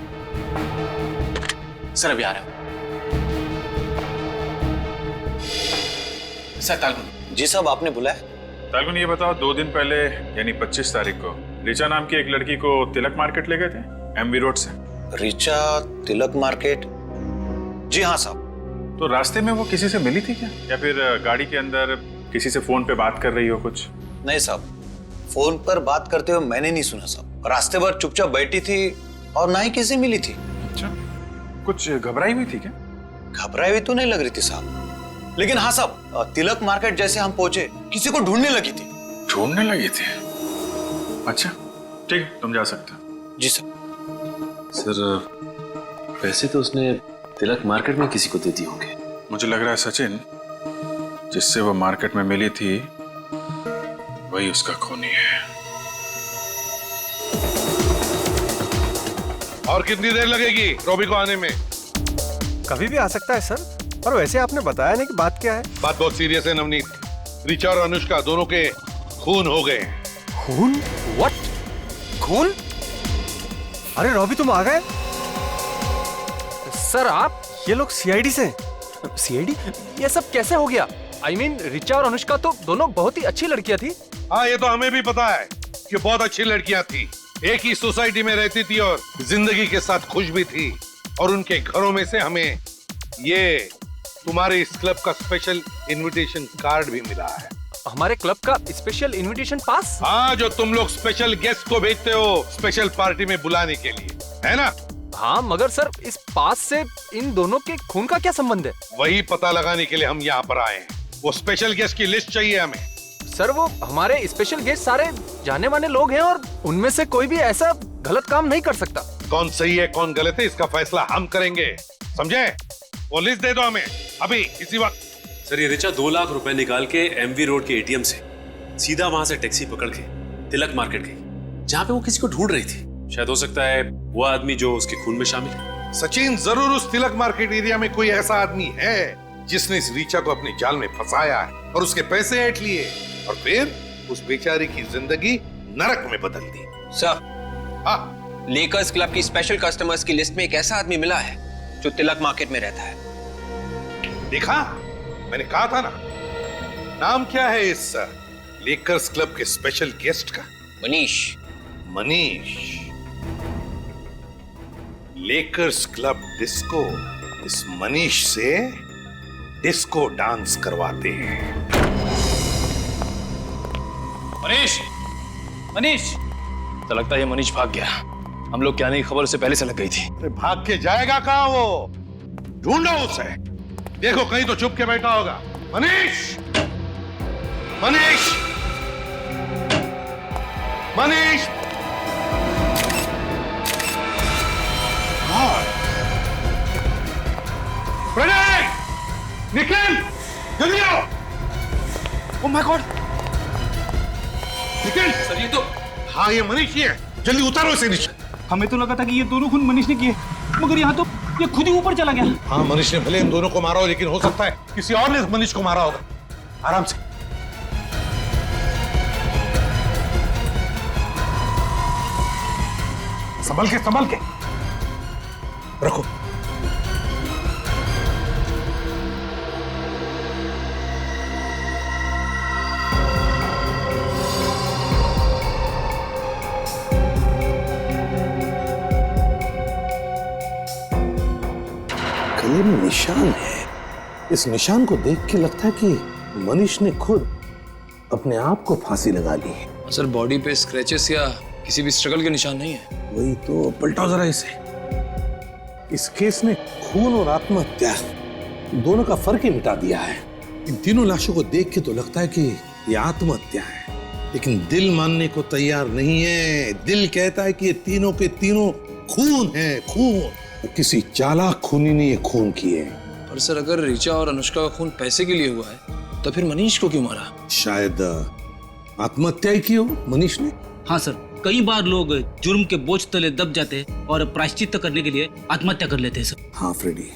Speaker 13: सर अभी आ रहा हूं। सर तालगुन।
Speaker 22: जी साहब, आपने बुलाया?
Speaker 6: तालगुन ये बताओ, 2 दिन पहले यानी 25 तारीख को रिचा नाम की एक लड़की को तिलक मार्केट ले गए थे एमबी रोड से?
Speaker 22: रिचा तिलक मार्केट? जी हाँ साहब।
Speaker 6: तो रास्ते में वो किसी से मिली थी क्या, या फिर गाड़ी के अंदर किसी से फोन पे बात कर रही हो कुछ?
Speaker 22: नहीं साहब, फोन पर बात करते हुए मैंने नहीं सुना साहब। रास्ते भर चुपचाप बैठी थी और ना ही किसी मिली थी।
Speaker 6: अच्छा, कुछ घबराई हुई थी क्या?
Speaker 22: घबराई हुई तो नहीं लग रही थी साहब, लेकिन हाँ साहब, तिलक मार्केट जैसे हम पहुंचे किसी को ढूंढने लगी थी।
Speaker 6: ढूंढने लगी थी? अच्छा ठीक, तुम जा सकते हो।
Speaker 22: जी सर।
Speaker 8: सर पैसे तो उसने तिलक मार्केट में किसी को दे दिए होंगे।
Speaker 6: मुझे लग रहा है सचिन, जिससे वो मार्केट में मिली थी वही उसका खूनी है।
Speaker 15: और कितनी देर लगेगी रॉबी को आने में?
Speaker 12: कभी भी आ सकता है सर। और वैसे आपने बताया नहीं कि बात क्या है?
Speaker 15: बात बहुत सीरियस है नवनीत। रिचा और अनुष्का दोनों के खून हो गए।
Speaker 12: खून? व्हाट? खून? अरे रॉबी तुम आ गए? सर आप, ये लोग सीआईडी से? सीआईडी? ये सब कैसे हो गया? I mean, रिचा और अनुष्का तो दोनों बहुत ही अच्छी लड़कियां थी।
Speaker 15: हाँ ये तो हमें भी पता है कि बहुत अच्छी लड़कियां थी, एक ही सोसाइटी में रहती थी और जिंदगी के साथ खुश भी थी। और उनके घरों में से हमें ये तुम्हारे इस क्लब का स्पेशल इनविटेशन कार्ड भी मिला है।
Speaker 12: हमारे क्लब का स्पेशल इनविटेशन पास?
Speaker 15: हाँ, जो तुम लोग स्पेशल गेस्ट को भेजते हो स्पेशल पार्टी में बुलाने के लिए, है ना?
Speaker 12: हाँ मगर सर, इस पास से इन दोनों के खून का क्या संबंध है?
Speaker 15: वही पता लगाने के लिए हम यहाँ पर आए हैं। वो स्पेशल गेस्ट की लिस्ट चाहिए हमें।
Speaker 12: सर वो हमारे स्पेशल गेस्ट सारे जाने माने लोग हैं और उनमें से कोई भी ऐसा गलत काम नहीं कर सकता।
Speaker 15: कौन सही है कौन गलत है इसका फैसला हम करेंगे, समझे? वो लिस्ट दे दो हमें अभी इसी वक्त।
Speaker 8: सर ये रिचा 2 लाख रुपए निकाल के एमवी रोड के एटीएम से सीधा वहां से टैक्सी पकड़ के तिलक मार्केट गई, जहां पे वो किसी को ढूंढ रही थी। शायद हो सकता है वो आदमी जो उसके खून में शामिल है।
Speaker 15: सचिन, जरूर उस तिलक मार्केट एरिया में कोई ऐसा आदमी है जिसने इस रिचा को अपने जाल में फंसाया है और उसके पैसे ऐंठ लिए और फिर उस बेचारी की जिंदगी नरक में बदल दी।
Speaker 4: सर, हाँ, लेकर्स क्लब की स्पेशल कस्टमर्स की लिस्ट में एक ऐसा आदमी मिला है जो तिलक मार्केट में रहता है।
Speaker 15: देखा, मैंने कहा था ना। नाम क्या है इस लेकर्स क्लब के स्पेशल गेस्ट का?
Speaker 4: Manish.
Speaker 15: Manish. Lakers club disco इस मनीष से डिस्को डांस करवाते हैं।
Speaker 19: मनीष, मनीष। तो लगता है ये मनीष भाग गया। हम लोग के आने की खबर उससे पहले से लग गई थी।
Speaker 15: अरे भाग के जाएगा कहां वो? ढूंढो उसे। देखो कहीं तो छुप के बैठा होगा। मनीष, मनीष, मनीष। प्रणय, निखिल, जल्दी आओ। Oh my God, Nikhil.
Speaker 21: Sir ये तो,
Speaker 15: हाँ ये मनीष ही है, जल्दी उतारो इसे नीचे।
Speaker 21: हमें तो लगा था कि ये दोनों खून मनीष ने किए, मगर यहाँ तो ये खुद ही ऊपर चला गया।
Speaker 15: हाँ मनीष ने भले इन दोनों को मारा हो, लेकिन हो सकता है किसी और ने मनीष को मारा होगा। आराम से। संभल के, संभल के। रखो। गले में निशान है। इस निशान को देख के लगता है कि मनीष ने खुद अपने आप को फांसी लगा ली है।
Speaker 19: सर बॉडी पे स्क्रैचेस या किसी भी स्ट्रगल के निशान नहीं है।
Speaker 15: वही तो, पलटाओ जरा इसे। इस केस ने खून और आत्महत्या दोनों का फर्क ही मिटा दिया है। इन तीनों लाशों को देख के तो लगता है कि ये आत्महत्या है, लेकिन दिल मानने को तैयार नहीं है। दिल कहता है कि ये तीनों के तीनों खून है, खून। किसी चालाक खूनी ने ये खून किए।
Speaker 19: पर सर अगर ऋचा और अनुष्का का खून पैसे के लिए हुआ है तो फिर मनीष को क्यों मारा?
Speaker 15: शायद आत्महत्या ही की हो मनीष ने।
Speaker 18: हाँ सर, कई बार लोग जुर्म के बोझ तले दब जाते हैं और प्रायश्चित करने के लिए आत्महत्या कर लेते हैं सर।
Speaker 15: हाँ फ्रेडी,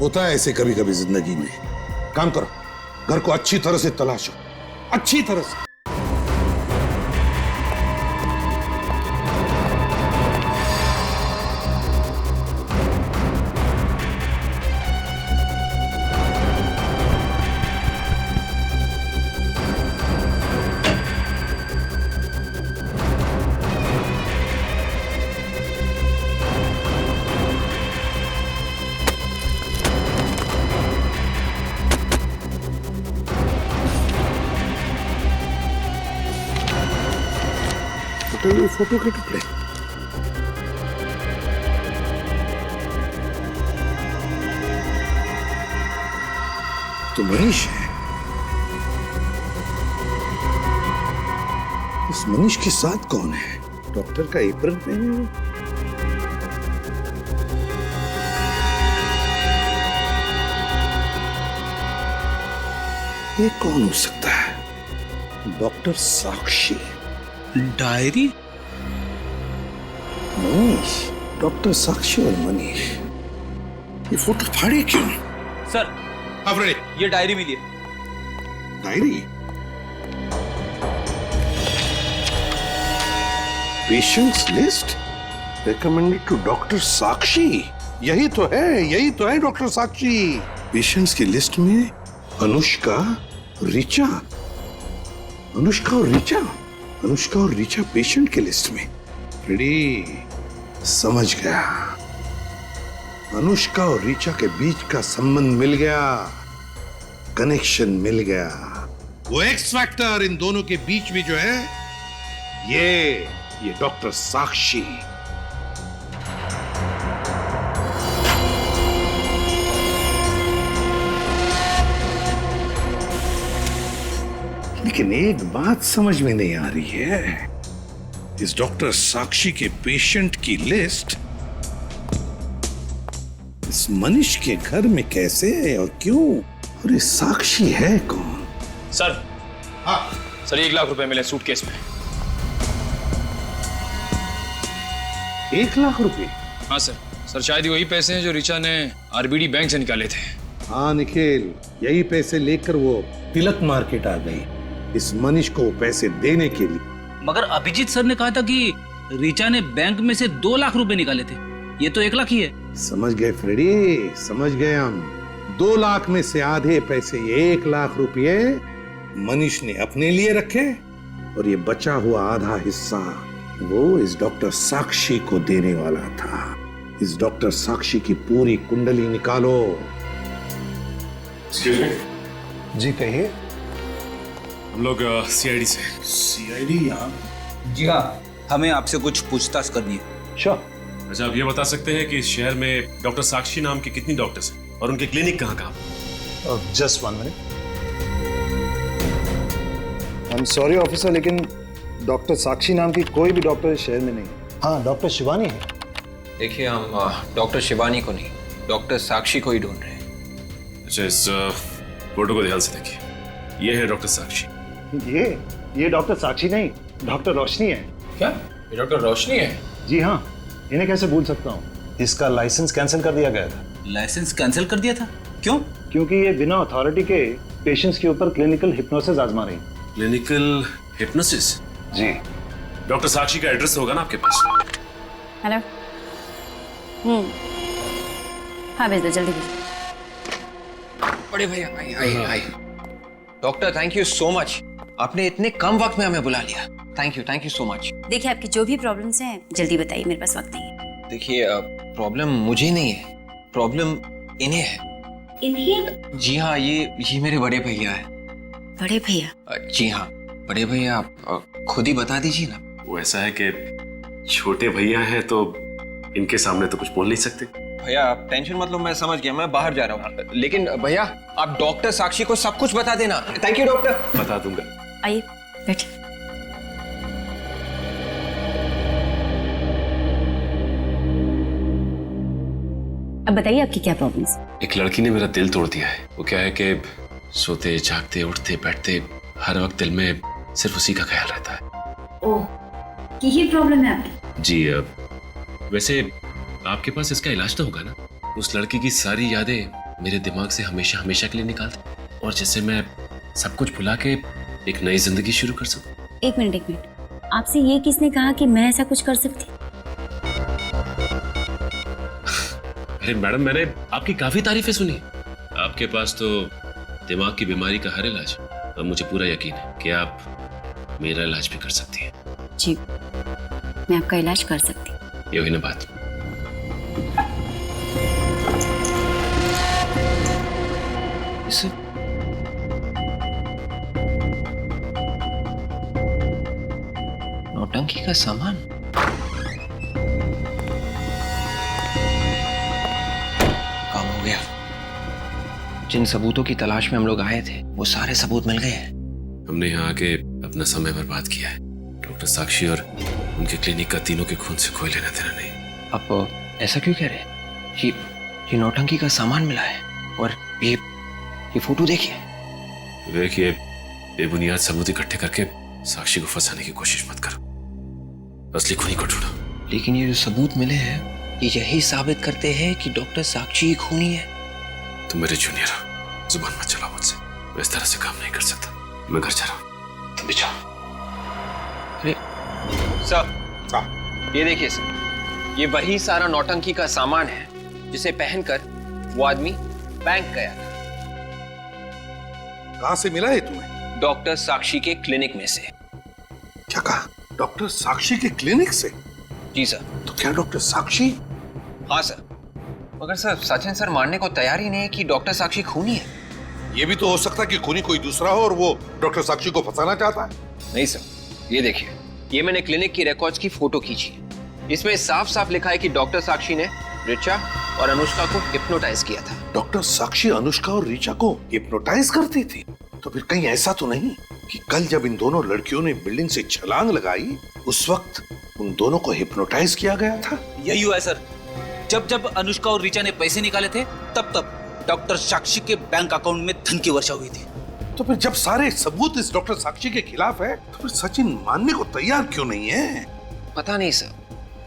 Speaker 15: होता है ऐसे कभी कभी जिंदगी में। काम करो, घर को अच्छी तरह से तलाशो, अच्छी तरह से। फोटो के टुकड़े। तो मनीष है। इस मनीष के साथ कौन है? डॉक्टर का एप्रन पहने हुए। ये कौन हो सकता है? डॉक्टर साक्षी।
Speaker 18: डायरी?
Speaker 15: मनीष, डॉक्टर साक्षी और मनीष, ये फोटो फाड़े क्यों?
Speaker 18: सर, ये डायरी मिली है।
Speaker 15: Diary? Patients list recommended to doctor Sakshi. यही तो है डॉक्टर साक्षी। पेशेंट्स की लिस्ट में अनुष्का, ऋचा, अनुष्का और ऋचा पेशेंट के लिस्ट में। रेडी, समझ गया। अनुष्का और ऋचा के बीच का संबंध मिल गया, कनेक्शन मिल गया। वो एक्स फैक्टर इन दोनों के बीच में जो है, ये डॉक्टर साक्षी। लेकिन एक बात समझ में नहीं आ रही है, इस डॉक्टर साक्षी के पेशेंट की लिस्ट इस मनीष के घर में कैसे और क्यों? और ये साक्षी है कौन?
Speaker 19: सर, हाँ सर, 1 लाख रुपए मिले सूटकेस में।
Speaker 15: 1 लाख रुपए?
Speaker 19: हाँ सर, शायद वही पैसे हैं जो ऋचा ने आरबीडी बैंक से निकाले थे।
Speaker 15: हाँ निखिल, यही पैसे लेकर वो तिलक मार्केट आ गई इस मनीष को पैसे देने के लिए।
Speaker 18: मगर अभिजीत सर ने कहा था कि ऋचा ने बैंक में से 2 लाख रुपए निकाले थे। ये तो 1 लाख ही है।
Speaker 15: समझ गए फ्रेडी, समझ गए हम। 2 लाख में से आधे पैसे, 1 लाख रुपए मनीष ने अपने लिए रखे और ये बचा हुआ आधा हिस्सा वो इस डॉक्टर साक्षी को देने वाला था। इस डॉक्टर साक्षी की पूरी कुंडली निकालो।
Speaker 8: जी कहिए। हम लोग सीआईडी से।
Speaker 15: सीआईडी यहाँ?
Speaker 18: जी हाँ, हमें आपसे कुछ पूछताछ करनी है।
Speaker 8: श्योर। अच्छा, आप ये बता सकते हैं कि इस शहर में डॉक्टर साक्षी नाम के कितनी डॉक्टर्स हैं और उनके क्लिनिक कहाँ?
Speaker 14: Just 1 minute. I am sorry officer, लेकिन डॉक्टर साक्षी नाम की कोई भी डॉक्टर इस शहर में नहीं है। हाँ, डॉक्टर शिवानी है। देखिए,
Speaker 4: हम डॉक्टर शिवानी को नहीं, डॉक्टर साक्षी को ही ढूंढ रहे हैं।
Speaker 8: अच्छा, इस फोटो को ध्यान से देखिए। ये है डॉक्टर साक्षी।
Speaker 14: ये डॉक्टर साक्षी नहीं, डॉक्टर रोशनी है।
Speaker 19: क्या? ये डॉक्टर रोशनी है?
Speaker 14: जी हाँ, इन्हें कैसे भूल सकता हूँ। इसका लाइसेंस कैंसिल कर दिया गया था।
Speaker 18: लाइसेंस कैंसिल कर दिया था? क्यों?
Speaker 14: क्योंकि ये बिना अथॉरिटी के पेशेंट्स के ऊपर क्लिनिकल हिप्नोसिस आजमा रही।
Speaker 8: Clinical hypnosis?
Speaker 14: जी।
Speaker 8: डॉक्टर साक्षी का एड्रेस होगा ना आपके पास?
Speaker 3: हेलो।
Speaker 16: हाँ भेज दो, जल्दी भेज।
Speaker 4: बड़े भैया आइए। Doctor thank you so much, आपने इतने कम वक्त में हमें बुला लिया। Thank you so much.
Speaker 16: देखिए आपकी जो भी प्रॉब्लम्स हैं जल्दी बताइए, मेरे पास वक्त नहीं है।
Speaker 4: देखिए प्रॉब्लम मुझे नहीं है, प्रॉब्लम इन्हें है।
Speaker 16: इन्हें?
Speaker 4: जी हाँ, ये मेरे बड़े भैया है।
Speaker 16: बड़े भैया?
Speaker 4: जी हाँ बड़े भैया, आप खुद ही बता दीजिए ना।
Speaker 8: वो ऐसा है कि छोटे भैया हैं तो इनके सामने तो कुछ बोल नहीं सकते।
Speaker 4: भैया आप टेंशन मत लो, मैं समझ गया, मैं बाहर जा रहा हूँ। लेकिन भैया आप डॉक्टर साक्षी को सब कुछ बता देना। Thank you doctor.
Speaker 8: बता दूंगा।
Speaker 16: आइए बैठिए। अब बताइए आपकी क्या प्रॉब्लम है?
Speaker 8: एक लड़की ने मेरा दिल तोड़ दिया है। वो क्या है कि सोते जागते उठते बैठते हर वक्त दिल में सिर्फ उसी का ख्याल रहता है।
Speaker 16: ओह, यही प्रॉब्लम है आपकी?
Speaker 8: जी वैसे आपके पास इसका इलाज तो होगा ना? उस लड़की की सारी यादें मेरे दिमाग से हमेशा हमेशा के लिए निकाल दें और जिससे मैं सब कुछ भुला के एक नई जिंदगी शुरू कर सकूं।
Speaker 16: एक मिनट, आपसे ये किसने कहा कि मैं ऐसा कुछ कर सकती?
Speaker 8: अरे मैडम, मैंने आपकी काफी तारीफें सुनी। आपके पास तो दिमाग की बीमारी का हर इलाज है और मुझे पूरा यकीन है कि आप मेरा इलाज भी कर सकती हैं।
Speaker 16: जी, मैं आपका इलाज कर सकती हूँ।
Speaker 8: ये हुई ना बात।
Speaker 4: नौटंकी का सामान। काम हो गया। जिन सबूतों की तलाश में हम लोग आए थे वो सारे सबूत मिल गए हैं।
Speaker 8: हमने यहाँ आके अपना समय बर्बाद किया है। डॉक्टर साक्षी और उनके क्लिनिक का तीनों के खून से कोई लेना देना नहीं।
Speaker 4: आप ऐसा क्यों कह रहे हैं? ये नौटंकी का सामान मिला है और ये फोटो देखिए।
Speaker 8: बेबुनियाद सबूत इकट्ठे करके साक्षी को फंसाने की कोशिश मत करो। असली खूनी को ढूंढो।
Speaker 4: लेकिन ये जो सबूत मिले हैं ये यही साबित करते हैं कि डॉक्टर साक्षी ही खूनी है।
Speaker 8: तुम मेरे जूनियर हो, जुबान मत चलाओ मुझसे। मैं इस तरह से काम नहीं कर सकता। मैं घर जा रहा हूँ, तुम भी जाओ।
Speaker 4: सर, ये देखिए सर, ये वही सारा नौटंकी का सामान है जिसे पहनकर वो आदमी बैंक गया था।
Speaker 15: कहां से मिला है तुम्हें?
Speaker 4: डॉक्टर साक्षी के क्लिनिक में से।
Speaker 15: क्या कहा? डॉक्टर साक्षी के क्लिनिक से?
Speaker 4: जी सर।
Speaker 15: तो क्या डॉक्टर साक्षी?
Speaker 4: हाँ सर, मगर सर सचिन सर मानने को तैयार ही नहीं कि डॉक्टर साक्षी खूनी है।
Speaker 15: ये भी तो हो सकता है कि खूनी कोई दूसरा हो और वो डॉक्टर साक्षी को फंसाना चाहता है।
Speaker 4: नहीं सर, ये देखिए, ये मैंने क्लिनिक की रिकॉर्ड्स की फोटो खींची है। इसमें साफ साफ लिखा है कि डॉक्टर साक्षी ने रिचा और अनुष्का को हिप्नोटाइज किया था।
Speaker 15: डॉक्टर साक्षी अनुष्का और रिचा को हिप्नोटाइज करती थी? तो फिर कहीं ऐसा तो नहीं कि कल जब इन दोनों लड़कियों ने बिल्डिंग से छलांग लगाई उस वक्त उन दोनों को हिप्नोटाइज किया गया था?
Speaker 18: यही हुआ है सर। जब अनुष्का और रिचा ने पैसे निकाले थे तब डॉक्टर साक्षी के बैंक अकाउंट में धन की वर्षा हुई थी।
Speaker 15: तो फिर जब सारे सबूत इस डॉक्टर साक्षी के खिलाफ है तो फिर सचिन मानने को तैयार क्यों नहीं है?
Speaker 4: पता नहीं सर,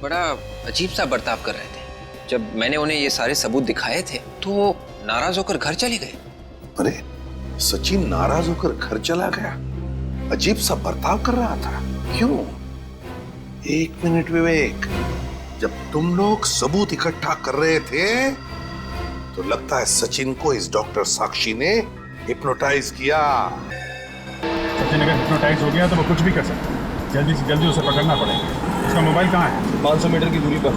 Speaker 4: बड़ा अजीब सा बर्ताव कर रहे थे। जब मैंने उन्हें ये सारे सबूत दिखाए थे तो नाराज होकर घर चले गए।
Speaker 15: अरे सचिन नाराज होकर घर चला गया? अजीब सा बर्ताव कर रहा था, क्यों? एक मिनट विवेक, जब तुम लोग सबूत इकट्ठा कर रहे थे तो लगता है सचिन को इस डॉक्टर साक्षी ने हिप्नोटाइज किया।
Speaker 5: सचिन अगर हिप्नोटाइज हो गया तो वो कुछ भी कर सकता है। जल्दी से जल्दी उसे पकड़ना पड़ेगा। उसका मोबाइल कहाँ है? 500 मीटर की दूरी पर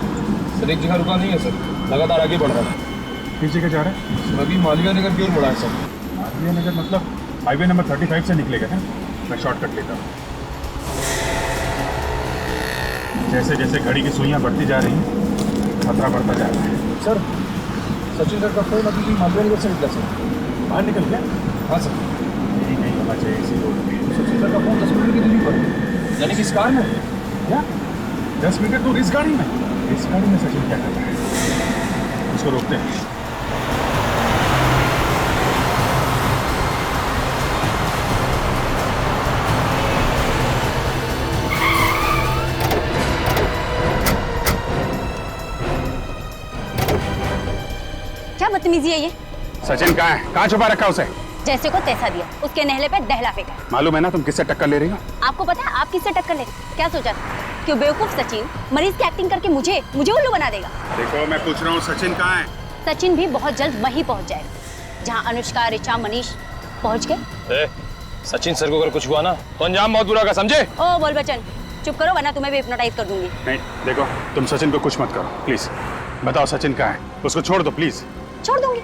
Speaker 5: सर। एक जगह रुका नहीं है सर, लगातार आगे बढ़ रहा है। किस जगह जा रहा है? अभी मालवीय नगर की ओर मुड़ा है सर। मालवीय नगर मतलब हाईवे नंबर 35 से निकलेगा ना? मैं शॉर्टकट लेता हूँ। जैसे जैसे घड़ी की सुइयां बढ़ती जा रही हैं खतरा बढ़ता जा रहा है। सर सचिन सर का फोन अभी मालवीय नगर से निकला सर। बाहर निकल गया? हाँ सर। यही नहीं होना चाहिए इसी रोड पे। सचिन सर का फोन 10 मीटर की दूरी पर, यानी कि इस कार में क्या 10 मीटर दूर इस गाड़ी में? इस गाड़ी में सचिन क्या कर रहा है? उसको रोकते हैं।
Speaker 16: क्या बदतमीजी है ये?
Speaker 5: सचिन कहाँ है? कहाँ छुपा रखा उसे?
Speaker 16: जैसे को तैसा दिया, उसके नहले पे दहला फेंका।
Speaker 5: मालूम है ना तुम किससे टक्कर ले रही हो?
Speaker 16: आपको पता है आप किससे टक्कर ले रही? क्या सोचा था कि बेवकूफ सचिन मरीज की एक्टिंग करके मुझे उल्लू बना देगा?
Speaker 5: देखो मैं पूछ रहा हूँ सचिन कहाँ है?
Speaker 16: सचिन भी बहुत जल्द वहीं पहुंच जाएगा जहां अनुष्का, ऋचा, मनीष पहुंच गए।
Speaker 19: सचिन सर को अगर कुछ हुआ ना तो अंजाम बहुत बुरा का, समझे?
Speaker 16: ओ बोल बच्चन, चुप करो वरना तुम्हें भी हिप्नोटाइज कर दूंगी।
Speaker 5: नहीं देखो, तुम सचिन को कुछ मत करो प्लीज। बताओ सचिन कहाँ है, उसको छोड़ दो प्लीज।
Speaker 16: छोड़ दूंगी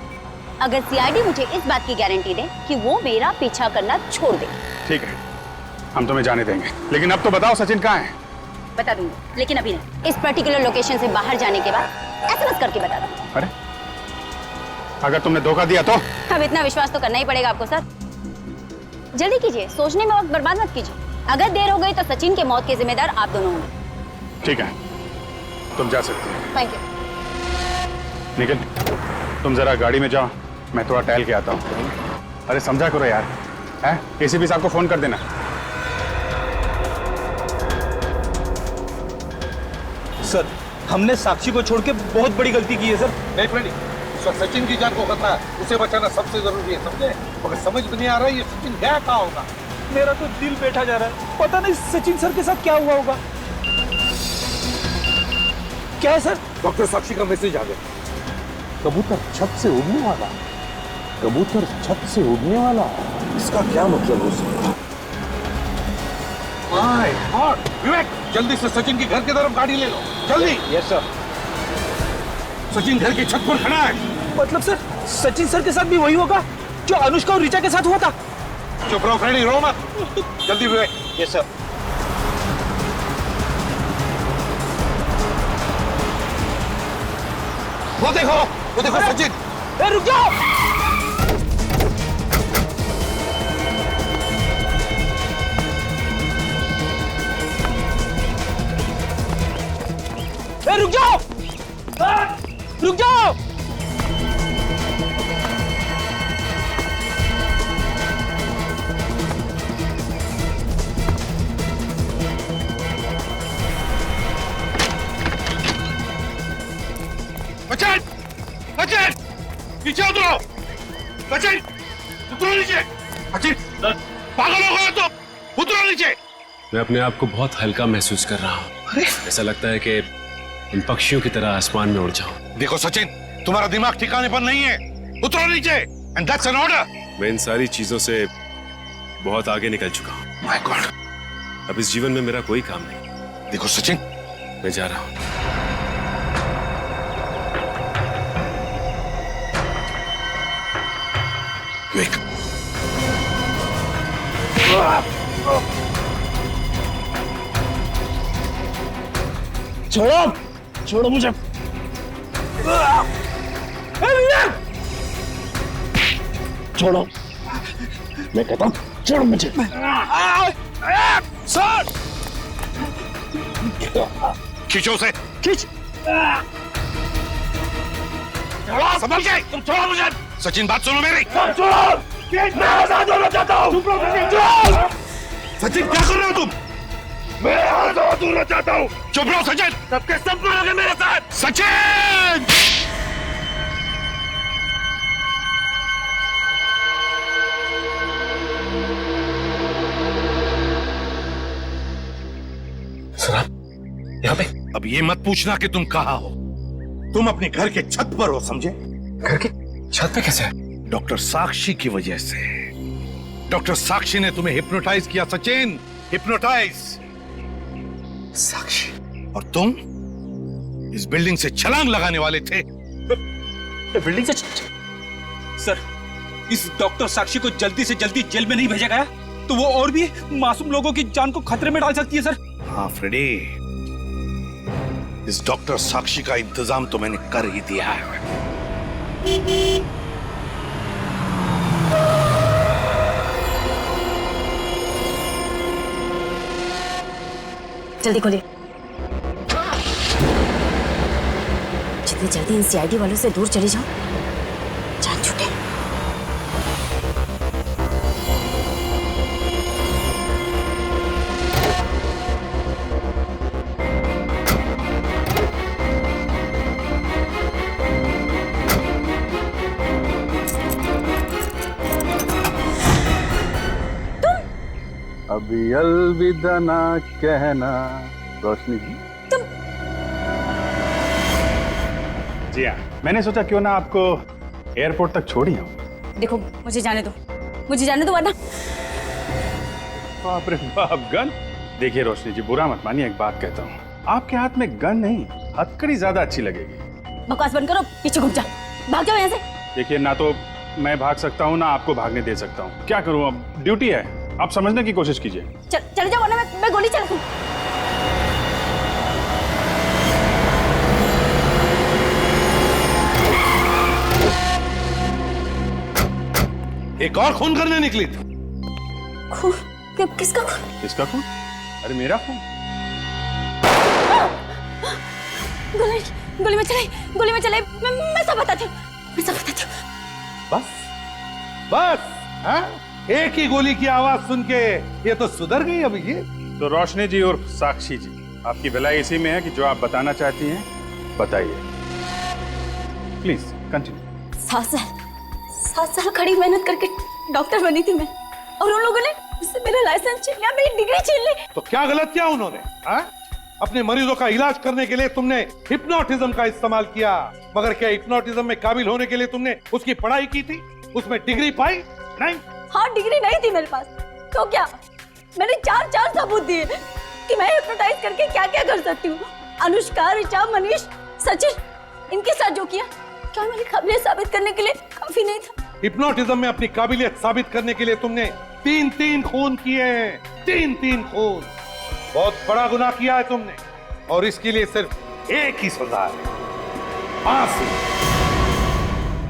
Speaker 16: अगर सीआईडी मुझे इस बात की गारंटी दे कि वो मेरा पीछा करना छोड़ दे।
Speaker 5: ठीक है, हम तुम्हें जाने देंगे, लेकिन अब तो बताओ सचिन कहाँ है।
Speaker 16: बता दूंगी, लेकिन अभी नहीं। इस पर्टिकुलर लोकेशन से बाहर जाने के बाद एसएमएस करके बता दूंगी।
Speaker 5: अरे अगर तुमने धोखा दिया तो?
Speaker 16: अब इतना विश्वास तो करना ही पड़ेगा आपको सर। जल्दी कीजिए, सोचने में वक्त बर्बाद मत कीजिए। अगर देर हो गई तो सचिन के मौत के जिम्मेदार आप दोनों होंगे।
Speaker 5: ठीक है, तुम जा सकते हो।
Speaker 16: Thank you.
Speaker 5: निखिल, तुम जरा गाड़ी में जाओ, मैं थोड़ा टहल के आता हूँ। अरे समझा करो यार, है? एसीपी साहब को फोन कर देना।
Speaker 18: सर, हमने साक्षी को छोड़ के बहुत बड़ी गलती की है सर।
Speaker 15: नहीं फ्रेंडी, सचिन की जान को खतरा है, उसे बचाना सबसे जरूरी है, समझे? मगर समझ में नहीं आ रहा है ये सचिन गया कहाँ होगा।
Speaker 18: मेरा तो दिल बैठा जा रहा है, पता नहीं सचिन सर के साथ क्या हुआ होगा। क्या है सर?
Speaker 15: डॉक्टर साक्षी का मैसेज आ गया। कबूतर छत से उड़ने वाला, कबूतर छत से उड़ने वाला, इसका क्या मतलब हो सकता है? My God! विवेक, जल्दी से सचिन के घर की तरफ गाड़ी ले लो, जल्दी।
Speaker 18: Yes sir.
Speaker 15: सचिन घर की छत पर खड़ा है।
Speaker 18: मतलब सर, सचिन सर के साथ भी वही होगा जो अनुष्का और ऋचा के साथ हुआ था?
Speaker 15: चुप रहो फ्रेंडी, रो मत। जल्दी विवेक।
Speaker 18: Yes sir.
Speaker 15: वो देखो सचिन।
Speaker 18: ए, रुक जाओ। ए, रुक जाओ। रुक जाओ।
Speaker 15: बचन! बचन! नीचे उतरो! बचन! उतरो नीचे! बचन! पागल हो गया तो! उतरो नीचे!
Speaker 8: मैं अपने आप को बहुत हल्का महसूस कर रहा हूँ। ऐसा लगता है कि इन पक्षियों की तरह आसमान में उड़ जाऊं।
Speaker 15: देखो सचिन, तुम्हारा दिमाग ठिकाने पर नहीं है। उतरो नीचे! And that's an order.
Speaker 8: मैं इन सारी चीजों से बहुत आगे निकल चुका हूँ।
Speaker 15: My God!
Speaker 8: अब इस जीवन में मेरा कोई काम नहीं।
Speaker 15: देखो सचिन,
Speaker 8: मैं जा रहा हूँ।
Speaker 15: विवेक,
Speaker 19: छोड़ो मुझे। छोड़ो, मैं कहता हूँ छोड़ो मुझे।
Speaker 15: सर! खींचो उसे।
Speaker 19: खींच।
Speaker 15: संभल के, तुम छोड़ो मुझे। सचिन, बात सुनो मेरी।
Speaker 19: छोड़ो, मैं आजाद होना चाहता हूँ।
Speaker 15: सचिन, क्या कर रहे हो तुम?
Speaker 19: मैं आजाद होना चाहता हूँ।
Speaker 15: चुप रहो सचिन।
Speaker 19: सबके सब मरोगे मेरे साथ।
Speaker 15: सचिन!
Speaker 19: सर, यहाँ पे?
Speaker 15: अब ये मत पूछना कि तुम कहाँ हो। तुम अपने घर के छत पर हो, समझे?
Speaker 19: घर के छत पे कैसे?
Speaker 15: डॉक्टर साक्षी की वजह से। डॉक्टर साक्षी ने तुम्हें हिप्नोटाइज किया सचिन, हिप्नोटाइज।
Speaker 19: साक्षी?
Speaker 15: और तुम इस बिल्डिंग से छलांग लगाने वाले थे।
Speaker 18: बिल्डिंग से? सर, इस डॉक्टर साक्षी को जल्दी से जल्दी जेल में नहीं भेजा गया तो वो और भी मासूम लोगों की जान को खतरे में डाल सकती है सर।
Speaker 15: हाँ फ्रेडी, इस डॉक्टर साक्षी का इंतजाम तो मैंने कर ही दिया है।
Speaker 16: जल्दी खोलिए। जितनी जल्दी इन सीआईडी वालों से दूर चली जाओ, जान छूटे।
Speaker 5: अभी अलविदा ना कहना रोशनी जी। जी हाँ, मैंने सोचा क्यों ना आपको एयरपोर्ट तक छोड़ ही आऊं।
Speaker 16: देखो मुझे जाने दो वरना।
Speaker 5: बाप रे बाप, गन? देखिए रोशनी जी, बुरा मत मानिए, एक बात कहता हूँ, आपके हाथ में गन नहीं, हथकड़ी ज्यादा अच्छी लगेगी।
Speaker 16: बकवास बंद करो, पीछे घूम जा, भाग जाओ यहाँ से।
Speaker 5: देखिए, ना तो मैं भाग सकता हूँ ना आपको भागने दे सकता हूँ। क्या करूँ, अब ड्यूटी है, आप समझने की कोशिश कीजिए।
Speaker 16: चले जाओ वरना मैं गोली चला दूँ।
Speaker 15: एक और खून करने निकली थी।
Speaker 16: खून? किसका खून?
Speaker 5: किसका खून? अरे मेरा खून।
Speaker 16: गोली में चलाई, मैं सब बताती हूँ।
Speaker 15: बस हाँ? एक ही गोली की आवाज सुन के ये तो सुधर गई अभी ये।
Speaker 5: तो रोशनी जी और साक्षी जी, आपकी भलाई इसी में है कि जो आप बताना चाहती हैं बताइए। Please continue.
Speaker 16: 7 साल खड़ी मेहनत करके डॉक्टर बनी थी मैं, और उन लोगों ने मुझसे मेरा लाइसेंस छीन लिया, मेरी डिग्री छीन ली।
Speaker 15: तो क्या गलत किया उन्होंने? अपने मरीजों का इलाज करने के लिए तुमने हिप्नोटिज्म का इस्तेमाल किया, मगर क्या हिप्नोटिज्म में काबिल होने के लिए तुमने उसकी पढ़ाई की थी, उसमें डिग्री पाई? नहीं।
Speaker 16: हाँ, डिग्री नहीं थी मेरे पास, तो क्या? मैंने चार सबूत दिए कि मैं हिप्नोटाइज करके क्या क्या कर सकती हूँ। अनुष्का, ऋचा, मनीष, सचिन, इनके साथ जो किया, क्या मेरी काबिलियत साबित करने के लिए काफी नहीं था?
Speaker 15: हिप्नोटिज्म में अपनी काबिलियत साबित करने के लिए तुमने 3 खून किए हैं। 3 खून, बहुत बड़ा गुनाह किया है तुमने, और इसके लिए सिर्फ एक ही सजा है, फांसी।